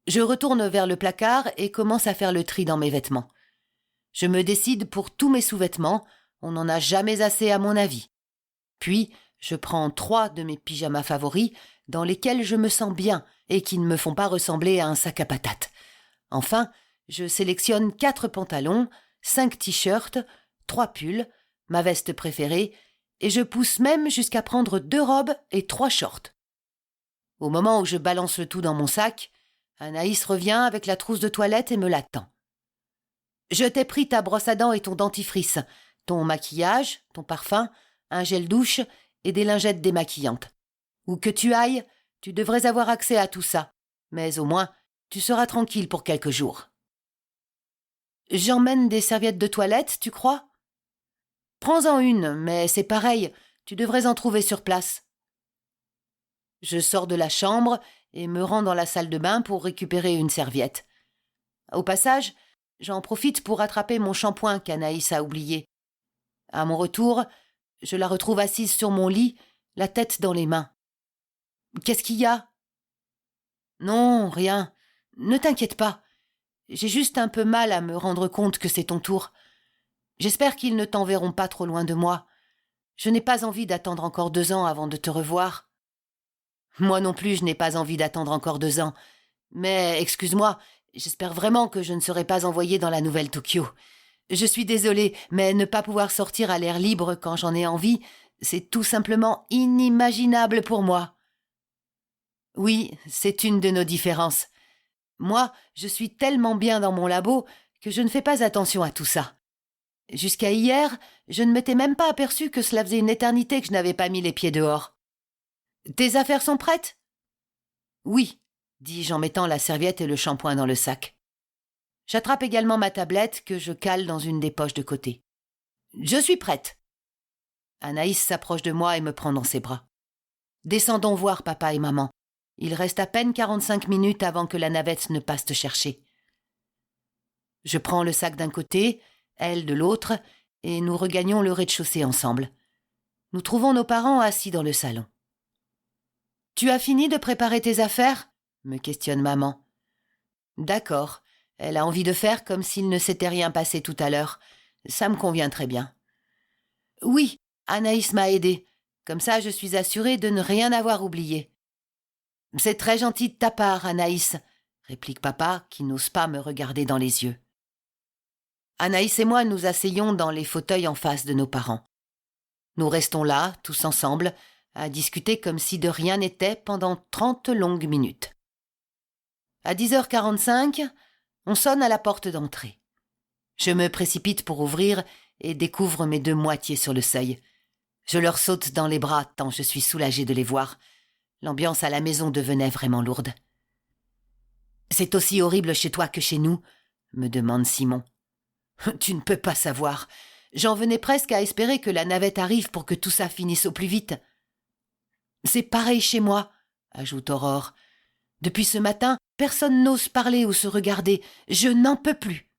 Je retourne vers le placard et commence à faire le tri dans mes vêtements. Je me décide pour tous mes sous-vêtements, on n'en a jamais assez à mon avis. Puis, je prends 3 de mes pyjamas favoris, dans lesquels je me sens bien et qui ne me font pas ressembler à un sac à patates. Enfin, je sélectionne 4 pantalons, 5 t-shirts, 3 pulls, ma veste préférée, et je pousse même jusqu'à prendre 2 robes et 3 shorts. Au moment où je balance le tout dans mon sac, Anaïs revient avec la trousse de toilette et me la tend. Je t'ai pris ta brosse à dents et ton dentifrice, ton maquillage, ton parfum, un gel douche et des lingettes démaquillantes. Où que tu ailles, tu devrais avoir accès à tout ça, mais au moins, tu seras tranquille pour quelques jours. J'emmène des serviettes de toilette, tu crois ? Prends-en une, mais c'est pareil, tu devrais en trouver sur place. Je sors de la chambre et me rends dans la salle de bain pour récupérer une serviette. Au passage, j'en profite pour attraper mon shampoing qu'Anaïs a oublié. À mon retour, je la retrouve assise sur mon lit, la tête dans les mains. « Qu'est-ce qu'il y a ?»« Non, rien. Ne t'inquiète pas. J'ai juste un peu mal à me rendre compte que c'est ton tour. J'espère qu'ils ne t'enverront pas trop loin de moi. Je n'ai pas envie d'attendre encore 2 ans avant de te revoir. » Moi non plus, je n'ai pas envie d'attendre encore 2 ans. Mais, excuse-moi, j'espère vraiment que je ne serai pas envoyée dans la nouvelle Tokyo. Je suis désolée, mais ne pas pouvoir sortir à l'air libre quand j'en ai envie, c'est tout simplement inimaginable pour moi. Oui, c'est une de nos différences. Moi, je suis tellement bien dans mon labo que je ne fais pas attention à tout ça. Jusqu'à hier, je ne m'étais même pas aperçue que cela faisait une éternité que je n'avais pas mis les pieds dehors. Tes affaires sont prêtes ? Oui, dis-je en mettant la serviette et le shampoing dans le sac. J'attrape également ma tablette que je cale dans une des poches de côté. Je suis prête. Anaïs s'approche de moi et me prend dans ses bras. Descendons voir papa et maman. Il reste à peine 45 minutes avant que la navette ne passe te chercher. Je prends le sac d'un côté, elle de l'autre, et nous regagnons le rez-de-chaussée ensemble. Nous trouvons nos parents assis dans le salon. « Tu as fini de préparer tes affaires ?» me questionne maman. D'accord, elle a envie de faire comme s'il ne s'était rien passé tout à l'heure. Ça me convient très bien. Oui, Anaïs m'a aidée. Comme ça, je suis assurée de ne rien avoir oublié. C'est très gentil de ta part, Anaïs, réplique papa, qui n'ose pas me regarder dans les yeux. Anaïs et moi nous asseyons dans les fauteuils en face de nos parents. Nous restons là, tous ensemble, à discuter comme si de rien n'était pendant 30 longues minutes. À 10h45, on sonne à la porte d'entrée. Je me précipite pour ouvrir et découvre mes 2 moitiés sur le seuil. Je leur saute dans les bras tant je suis soulagée de les voir. L'ambiance à la maison devenait vraiment lourde. « C'est aussi horrible chez toi que chez nous ?» me demande Simon. « Tu ne peux pas savoir. J'en venais presque à espérer que la navette arrive pour que tout ça finisse au plus vite. »« C'est pareil chez moi, » ajoute Aurore. « Depuis ce matin, personne n'ose parler ou se regarder. Je n'en peux plus. »«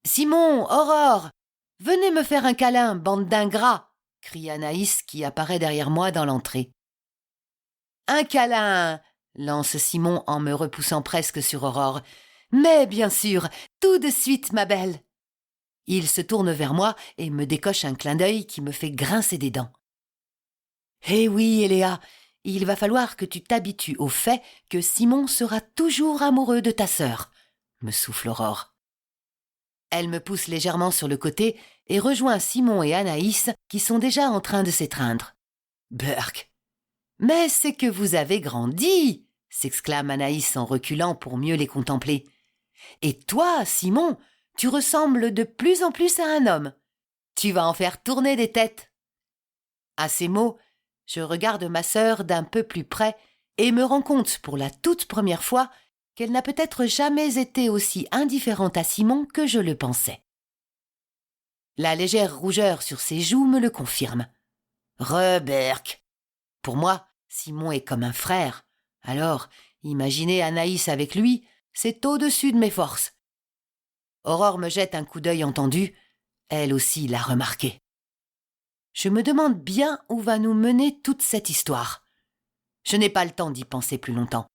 Simon, Aurore, venez me faire un câlin, bande d'ingrats !» crie Anaïs qui apparaît derrière moi dans l'entrée. « Un câlin ! lance Simon en me repoussant presque sur Aurore. Mais bien sûr, tout de suite, ma belle. Il se tourne vers moi et me décoche un clin d'œil qui me fait grincer des dents. Eh oui, Eléa, il va falloir que tu t'habitues au fait que Simon sera toujours amoureux de ta sœur, me souffle Aurore. Elle me pousse légèrement sur le côté et rejoint Simon et Anaïs qui sont déjà en train de s'étreindre. Burk. Mais c'est que vous avez grandi, s'exclame Anaïs en reculant pour mieux les contempler. Et toi, Simon, tu ressembles de plus en plus à un homme. Tu vas en faire tourner des têtes. À ces mots, je regarde ma sœur d'un peu plus près et me rends compte pour la toute première fois qu'elle n'a peut-être jamais été aussi indifférente à Simon que je le pensais. La légère rougeur sur ses joues me le confirme. Reberk. Pour moi, Simon est comme un frère. Alors, imaginer Anaïs avec lui, c'est au-dessus de mes forces. Aurore me jette un coup d'œil entendu. Elle aussi l'a remarqué. Je me demande bien où va nous mener toute cette histoire. Je n'ai pas le temps d'y penser plus longtemps.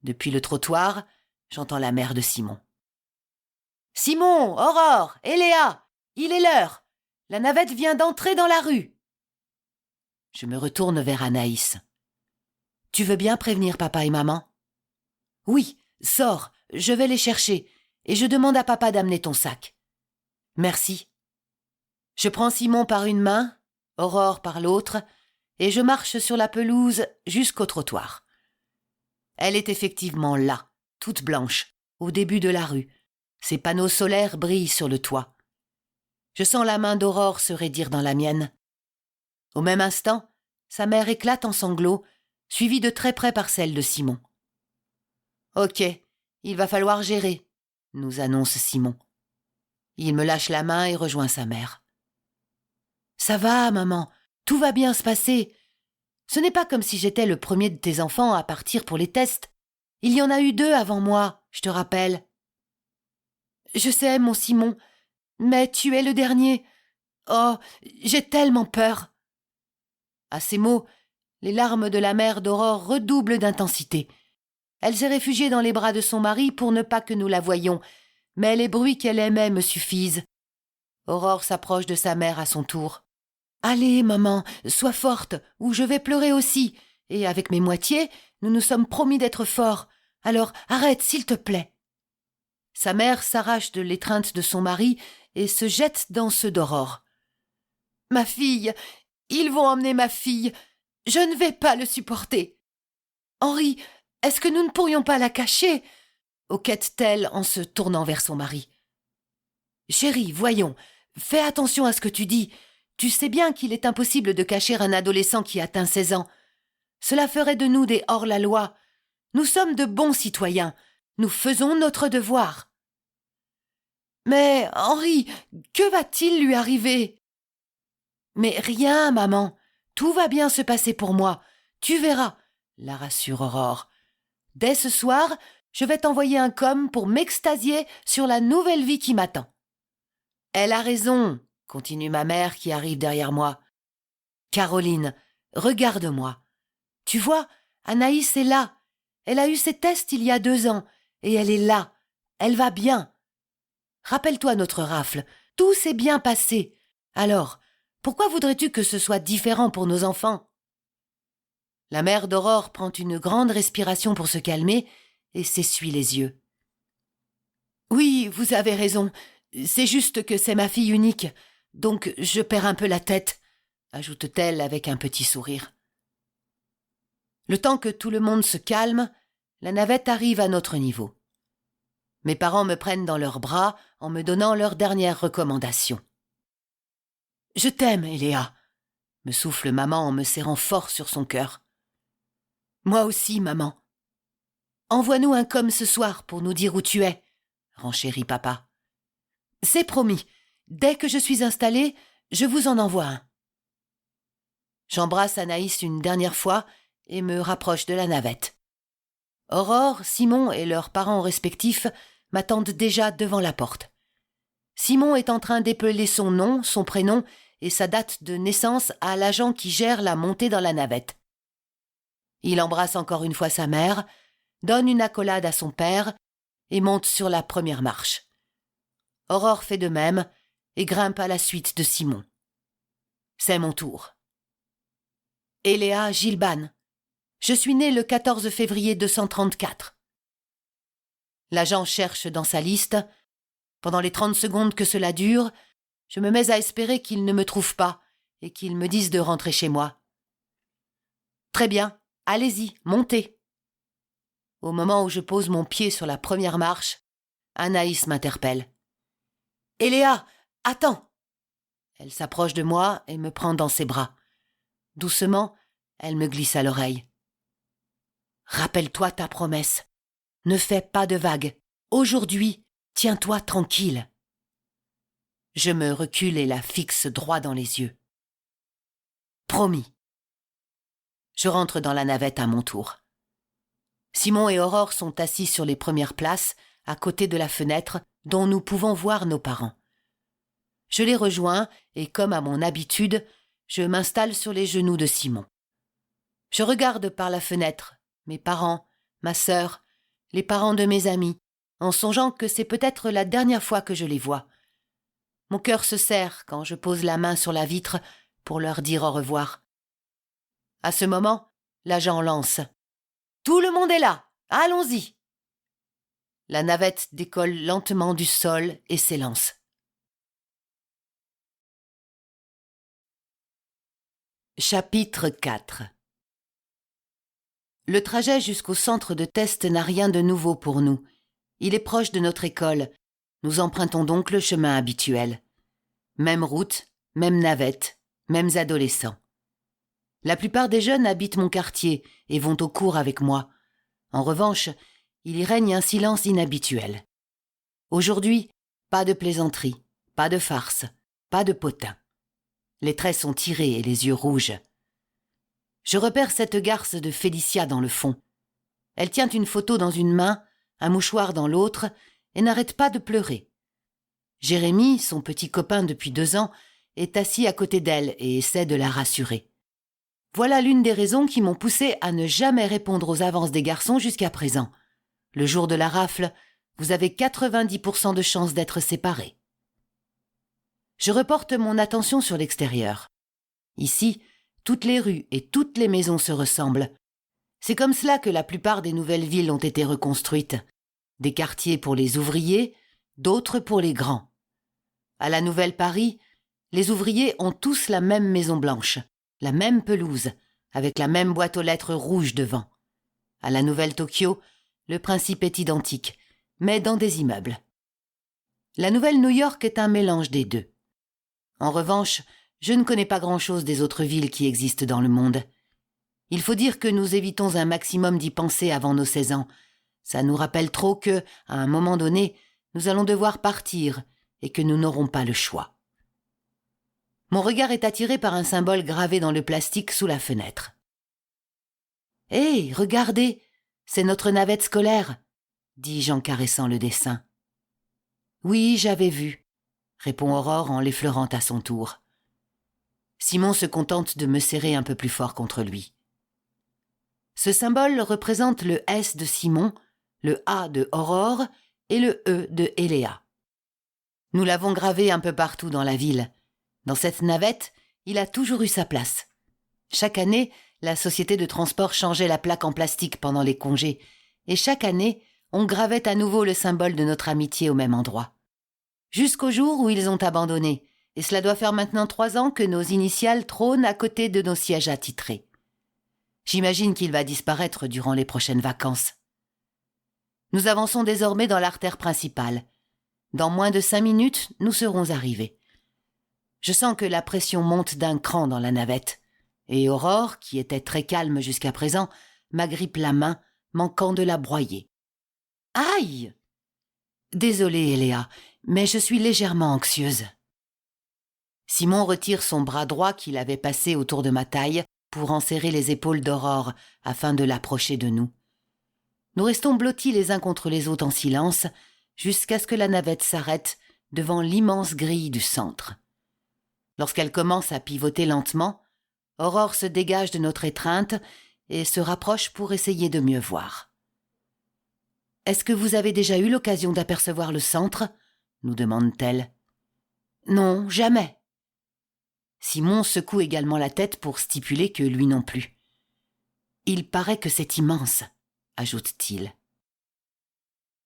Depuis le trottoir, j'entends la mère de Simon. « Simon, Aurore, Eléa, il est l'heure. La navette vient d'entrer dans la rue. » Je me retourne vers Anaïs. « Tu veux bien prévenir papa et maman ?»« Oui, sors, je vais les chercher, et je demande à papa d'amener ton sac. »« Merci. » Je prends Simon par une main, Aurore par l'autre, et je marche sur la pelouse jusqu'au trottoir. Elle est effectivement là, toute blanche, au début de la rue. Ses panneaux solaires brillent sur le toit. Je sens la main d'Aurore se raidir dans la mienne. Au même instant, sa mère éclate en sanglots, suivie de très près par celle de Simon. « Ok, il va falloir gérer », nous annonce Simon. Il me lâche la main et rejoint sa mère. « Ça va, maman, tout va bien se passer. Ce n'est pas comme si j'étais le premier de tes enfants à partir pour les tests. Il y en a eu 2 avant moi, je te rappelle. »« Je sais, mon Simon, mais tu es le dernier. Oh, j'ai tellement peur. » À ces mots, les larmes de la mère d'Aurore redoublent d'intensité. Elle s'est réfugiée dans les bras de son mari pour ne pas que nous la voyions, mais les bruits qu'elle aimait me suffisent. Aurore s'approche de sa mère à son tour. « Allez, maman, sois forte, ou je vais pleurer aussi, et avec mes moitiés, nous nous sommes promis d'être forts. Alors arrête, s'il te plaît. » Sa mère s'arrache de l'étreinte de son mari et se jette dans ceux d'Aurore. « Ma fille, ils vont emmener ma fille. Je ne vais pas le supporter. Henri, est-ce que nous ne pourrions pas la cacher ?» hoquette-t-elle en se tournant vers son mari. « Chérie, voyons, fais attention à ce que tu dis. Tu sais bien qu'il est impossible de cacher un adolescent qui atteint 16 ans. Cela ferait de nous des hors-la-loi. Nous sommes de bons citoyens. Nous faisons notre devoir. »« Mais, Henri, que va-t-il lui arriver ?»« Mais rien, maman. Tout va bien se passer pour moi. Tu verras, » la rassure Aurore. « Dès ce soir, je vais t'envoyer un com pour m'extasier sur la nouvelle vie qui m'attend. » « Elle a raison, » continue ma mère qui arrive derrière moi. « Caroline, regarde-moi. Tu vois, Anaïs est là. Elle a eu ses tests il y a 2 ans, et elle est là. Elle va bien. Rappelle-toi notre rafle. Tout s'est bien passé. Alors, pourquoi voudrais-tu que ce soit différent pour nos enfants ?» La mère d'Aurore prend une grande respiration pour se calmer et s'essuie les yeux. « Oui, vous avez raison. C'est juste que c'est ma fille unique, donc je perds un peu la tête, » ajoute-t-elle avec un petit sourire. Le temps que tout le monde se calme, la navette arrive à notre niveau. Mes parents me prennent dans leurs bras en me donnant leurs dernières recommandations. « Je t'aime, Eléa, » me souffle maman en me serrant fort sur son cœur. « Moi aussi, maman. Envoie-nous un com ce soir pour nous dire où tu es, » renchérit papa. « C'est promis. Dès que je suis installée, je vous en envoie un. » J'embrasse Anaïs une dernière fois et me rapproche de la navette. Aurore, Simon et leurs parents respectifs m'attendent déjà devant la porte. Simon est en train d'épeler son nom, son prénom et sa date de naissance à l'agent qui gère la montée dans la navette. Il embrasse encore une fois sa mère, donne une accolade à son père et monte sur la première marche. Aurore fait de même et grimpe à la suite de Simon. C'est mon tour. Eléa Gilban. Je suis né le 14 février 234. L'agent cherche dans sa liste. Pendant les 30 secondes que cela dure, je me mets à espérer qu'il ne me trouve pas et qu'il me dise de rentrer chez moi. Très bien, allez-y, montez. Au moment où je pose mon pied sur la première marche, Anaïs m'interpelle. Eléa, attends! Elle s'approche de moi et me prend dans ses bras. Doucement, elle me glisse à l'oreille. Rappelle-toi ta promesse. Ne fais pas de vagues. Aujourd'hui, tiens-toi tranquille. Je me recule et la fixe droit dans les yeux. Promis. Je rentre dans la navette à mon tour. Simon et Aurore sont assis sur les premières places, à côté de la fenêtre dont nous pouvons voir nos parents. Je les rejoins et, comme à mon habitude, je m'installe sur les genoux de Simon. Je regarde par la fenêtre mes parents, ma sœur, les parents de mes amis, en songeant que c'est peut-être la dernière fois que je les vois. Mon cœur se serre quand je pose la main sur la vitre pour leur dire au revoir. À ce moment, l'agent lance. « Tout le monde est là, allons-y !» La navette décolle lentement du sol et s'élance. Chapitre 4. Le trajet jusqu'au centre de test n'a rien de nouveau pour nous. Il est proche de notre école. Nous empruntons donc le chemin habituel. Même route, même navette, mêmes adolescents. La plupart des jeunes habitent mon quartier et vont au cours avec moi. En revanche, il y règne un silence inhabituel. Aujourd'hui, pas de plaisanterie, pas de farce, pas de potin. Les traits sont tirés et les yeux rouges. Je repère cette garce de Félicia dans le fond. Elle tient une photo dans une main, un mouchoir dans l'autre, et n'arrête pas de pleurer. Jérémie, son petit copain depuis 2 ans, est assis à côté d'elle et essaie de la rassurer. Voilà l'une des raisons qui m'ont poussé à ne jamais répondre aux avances des garçons jusqu'à présent. Le jour de la rafle, vous avez 90% de chances d'être séparés. Je reporte mon attention sur l'extérieur. Ici, toutes les rues et toutes les maisons se ressemblent. C'est comme cela que la plupart des nouvelles villes ont été reconstruites. Des quartiers pour les ouvriers, d'autres pour les grands. À la Nouvelle Paris, les ouvriers ont tous la même maison blanche, la même pelouse, avec la même boîte aux lettres rouge devant. À la Nouvelle Tokyo, le principe est identique, mais dans des immeubles. La Nouvelle New York est un mélange des deux. En revanche, je ne connais pas grand-chose des autres villes qui existent dans le monde. Il faut dire que nous évitons un maximum d'y penser avant nos 16 ans. Ça nous rappelle trop que, à un moment donné, nous allons devoir partir et que nous n'aurons pas le choix. Mon regard est attiré par un symbole gravé dans le plastique sous la fenêtre. « Hé, regardez, c'est notre navette scolaire !» dis-je en caressant le dessin. « Oui, j'avais vu », répond Aurore en l'effleurant à son tour. Simon se contente de me serrer un peu plus fort contre lui. Ce symbole représente le S de Simon, le A de Aurore et le E de Eléa. Nous l'avons gravé un peu partout dans la ville. Dans cette navette, il a toujours eu sa place. Chaque année, la société de transport changeait la plaque en plastique pendant les congés, et chaque année, on gravait à nouveau le symbole de notre amitié au même endroit. Jusqu'au jour où ils ont abandonné, et cela doit faire maintenant 3 ans que nos initiales trônent à côté de nos sièges attitrés. J'imagine qu'il va disparaître durant les prochaines vacances. Nous avançons désormais dans l'artère principale. Dans moins de 5 minutes, nous serons arrivés. Je sens que la pression monte d'un cran dans la navette, et Aurore, qui était très calme jusqu'à présent, m'agrippe la main, manquant de la broyer. Aïe! Désolée, Eléa, mais je suis légèrement anxieuse. Simon retire son bras droit qu'il avait passé autour de ma taille pour enserrer les épaules d'Aurore afin de l'approcher de nous. Nous restons blottis les uns contre les autres en silence jusqu'à ce que la navette s'arrête devant l'immense grille du centre. Lorsqu'elle commence à pivoter lentement, Aurore se dégage de notre étreinte et se rapproche pour essayer de mieux voir. « Est-ce que vous avez déjà eu l'occasion d'apercevoir le centre ?» nous demande-t-elle. « Non, jamais. » Simon secoue également la tête pour stipuler que lui non plus. « Il paraît que c'est immense, » ajoute-t-il.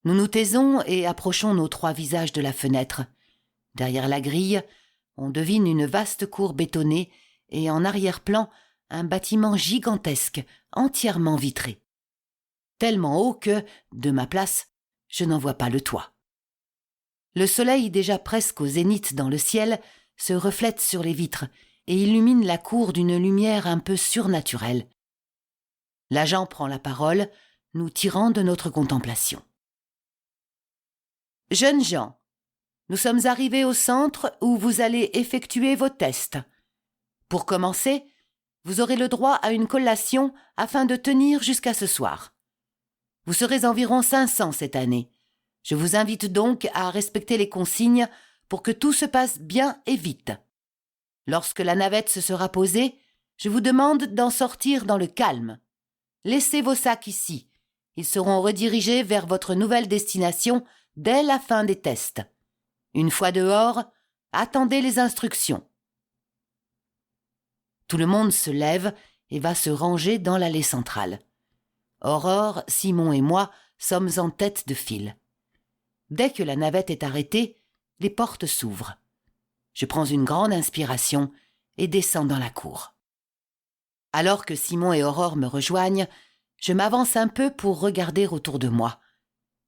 Nous nous taisons et approchons nos 3 visages de la fenêtre. Derrière la grille, on devine une vaste cour bétonnée et en arrière-plan, un bâtiment gigantesque, entièrement vitré. Tellement haut que, de ma place, je n'en vois pas le toit. Le soleil, déjà presque au zénith dans le ciel, se reflète sur les vitres et illumine la cour d'une lumière un peu surnaturelle. L'agent prend la parole, nous tirant de notre contemplation. « Jeunes gens, nous sommes arrivés au centre où vous allez effectuer vos tests. Pour commencer, vous aurez le droit à une collation afin de tenir jusqu'à ce soir. Vous serez environ 500 cette année. Je vous invite donc à respecter les consignes pour que tout se passe bien et vite. Lorsque la navette se sera posée, je vous demande d'en sortir dans le calme. Laissez vos sacs ici. Ils seront redirigés vers votre nouvelle destination dès la fin des tests. Une fois dehors, attendez les instructions. » Tout le monde se lève et va se ranger dans l'allée centrale. Aurore, Simon et moi sommes en tête de file. Dès que la navette est arrêtée, les portes s'ouvrent. Je prends une grande inspiration et descends dans la cour. Alors que Simon et Aurore me rejoignent, je m'avance un peu pour regarder autour de moi.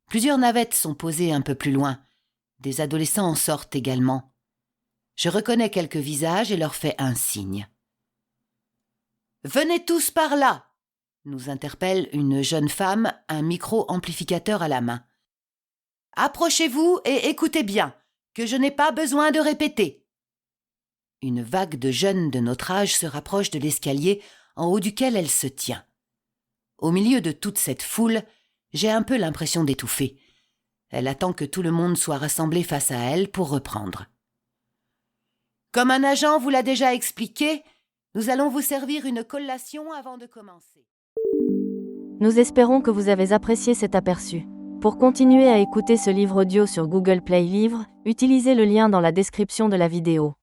Plusieurs navettes sont posées un peu plus loin. Des adolescents en sortent également. Je reconnais quelques visages et leur fais un signe. « Venez tous par là !» nous interpelle une jeune femme, un micro-amplificateur à la main. « Approchez-vous et écoutez bien, que je n'ai pas besoin de répéter. » Une vague de jeunes de notre âge se rapproche de l'escalier en haut duquel elle se tient. Au milieu de toute cette foule, j'ai un peu l'impression d'étouffer. Elle attend que tout le monde soit rassemblé face à elle pour reprendre. « Comme un agent vous l'a déjà expliqué, nous allons vous servir une collation avant de commencer. » Nous espérons que vous avez apprécié cet aperçu. Pour continuer à écouter ce livre audio sur Google Play Livres, utilisez le lien dans la description de la vidéo.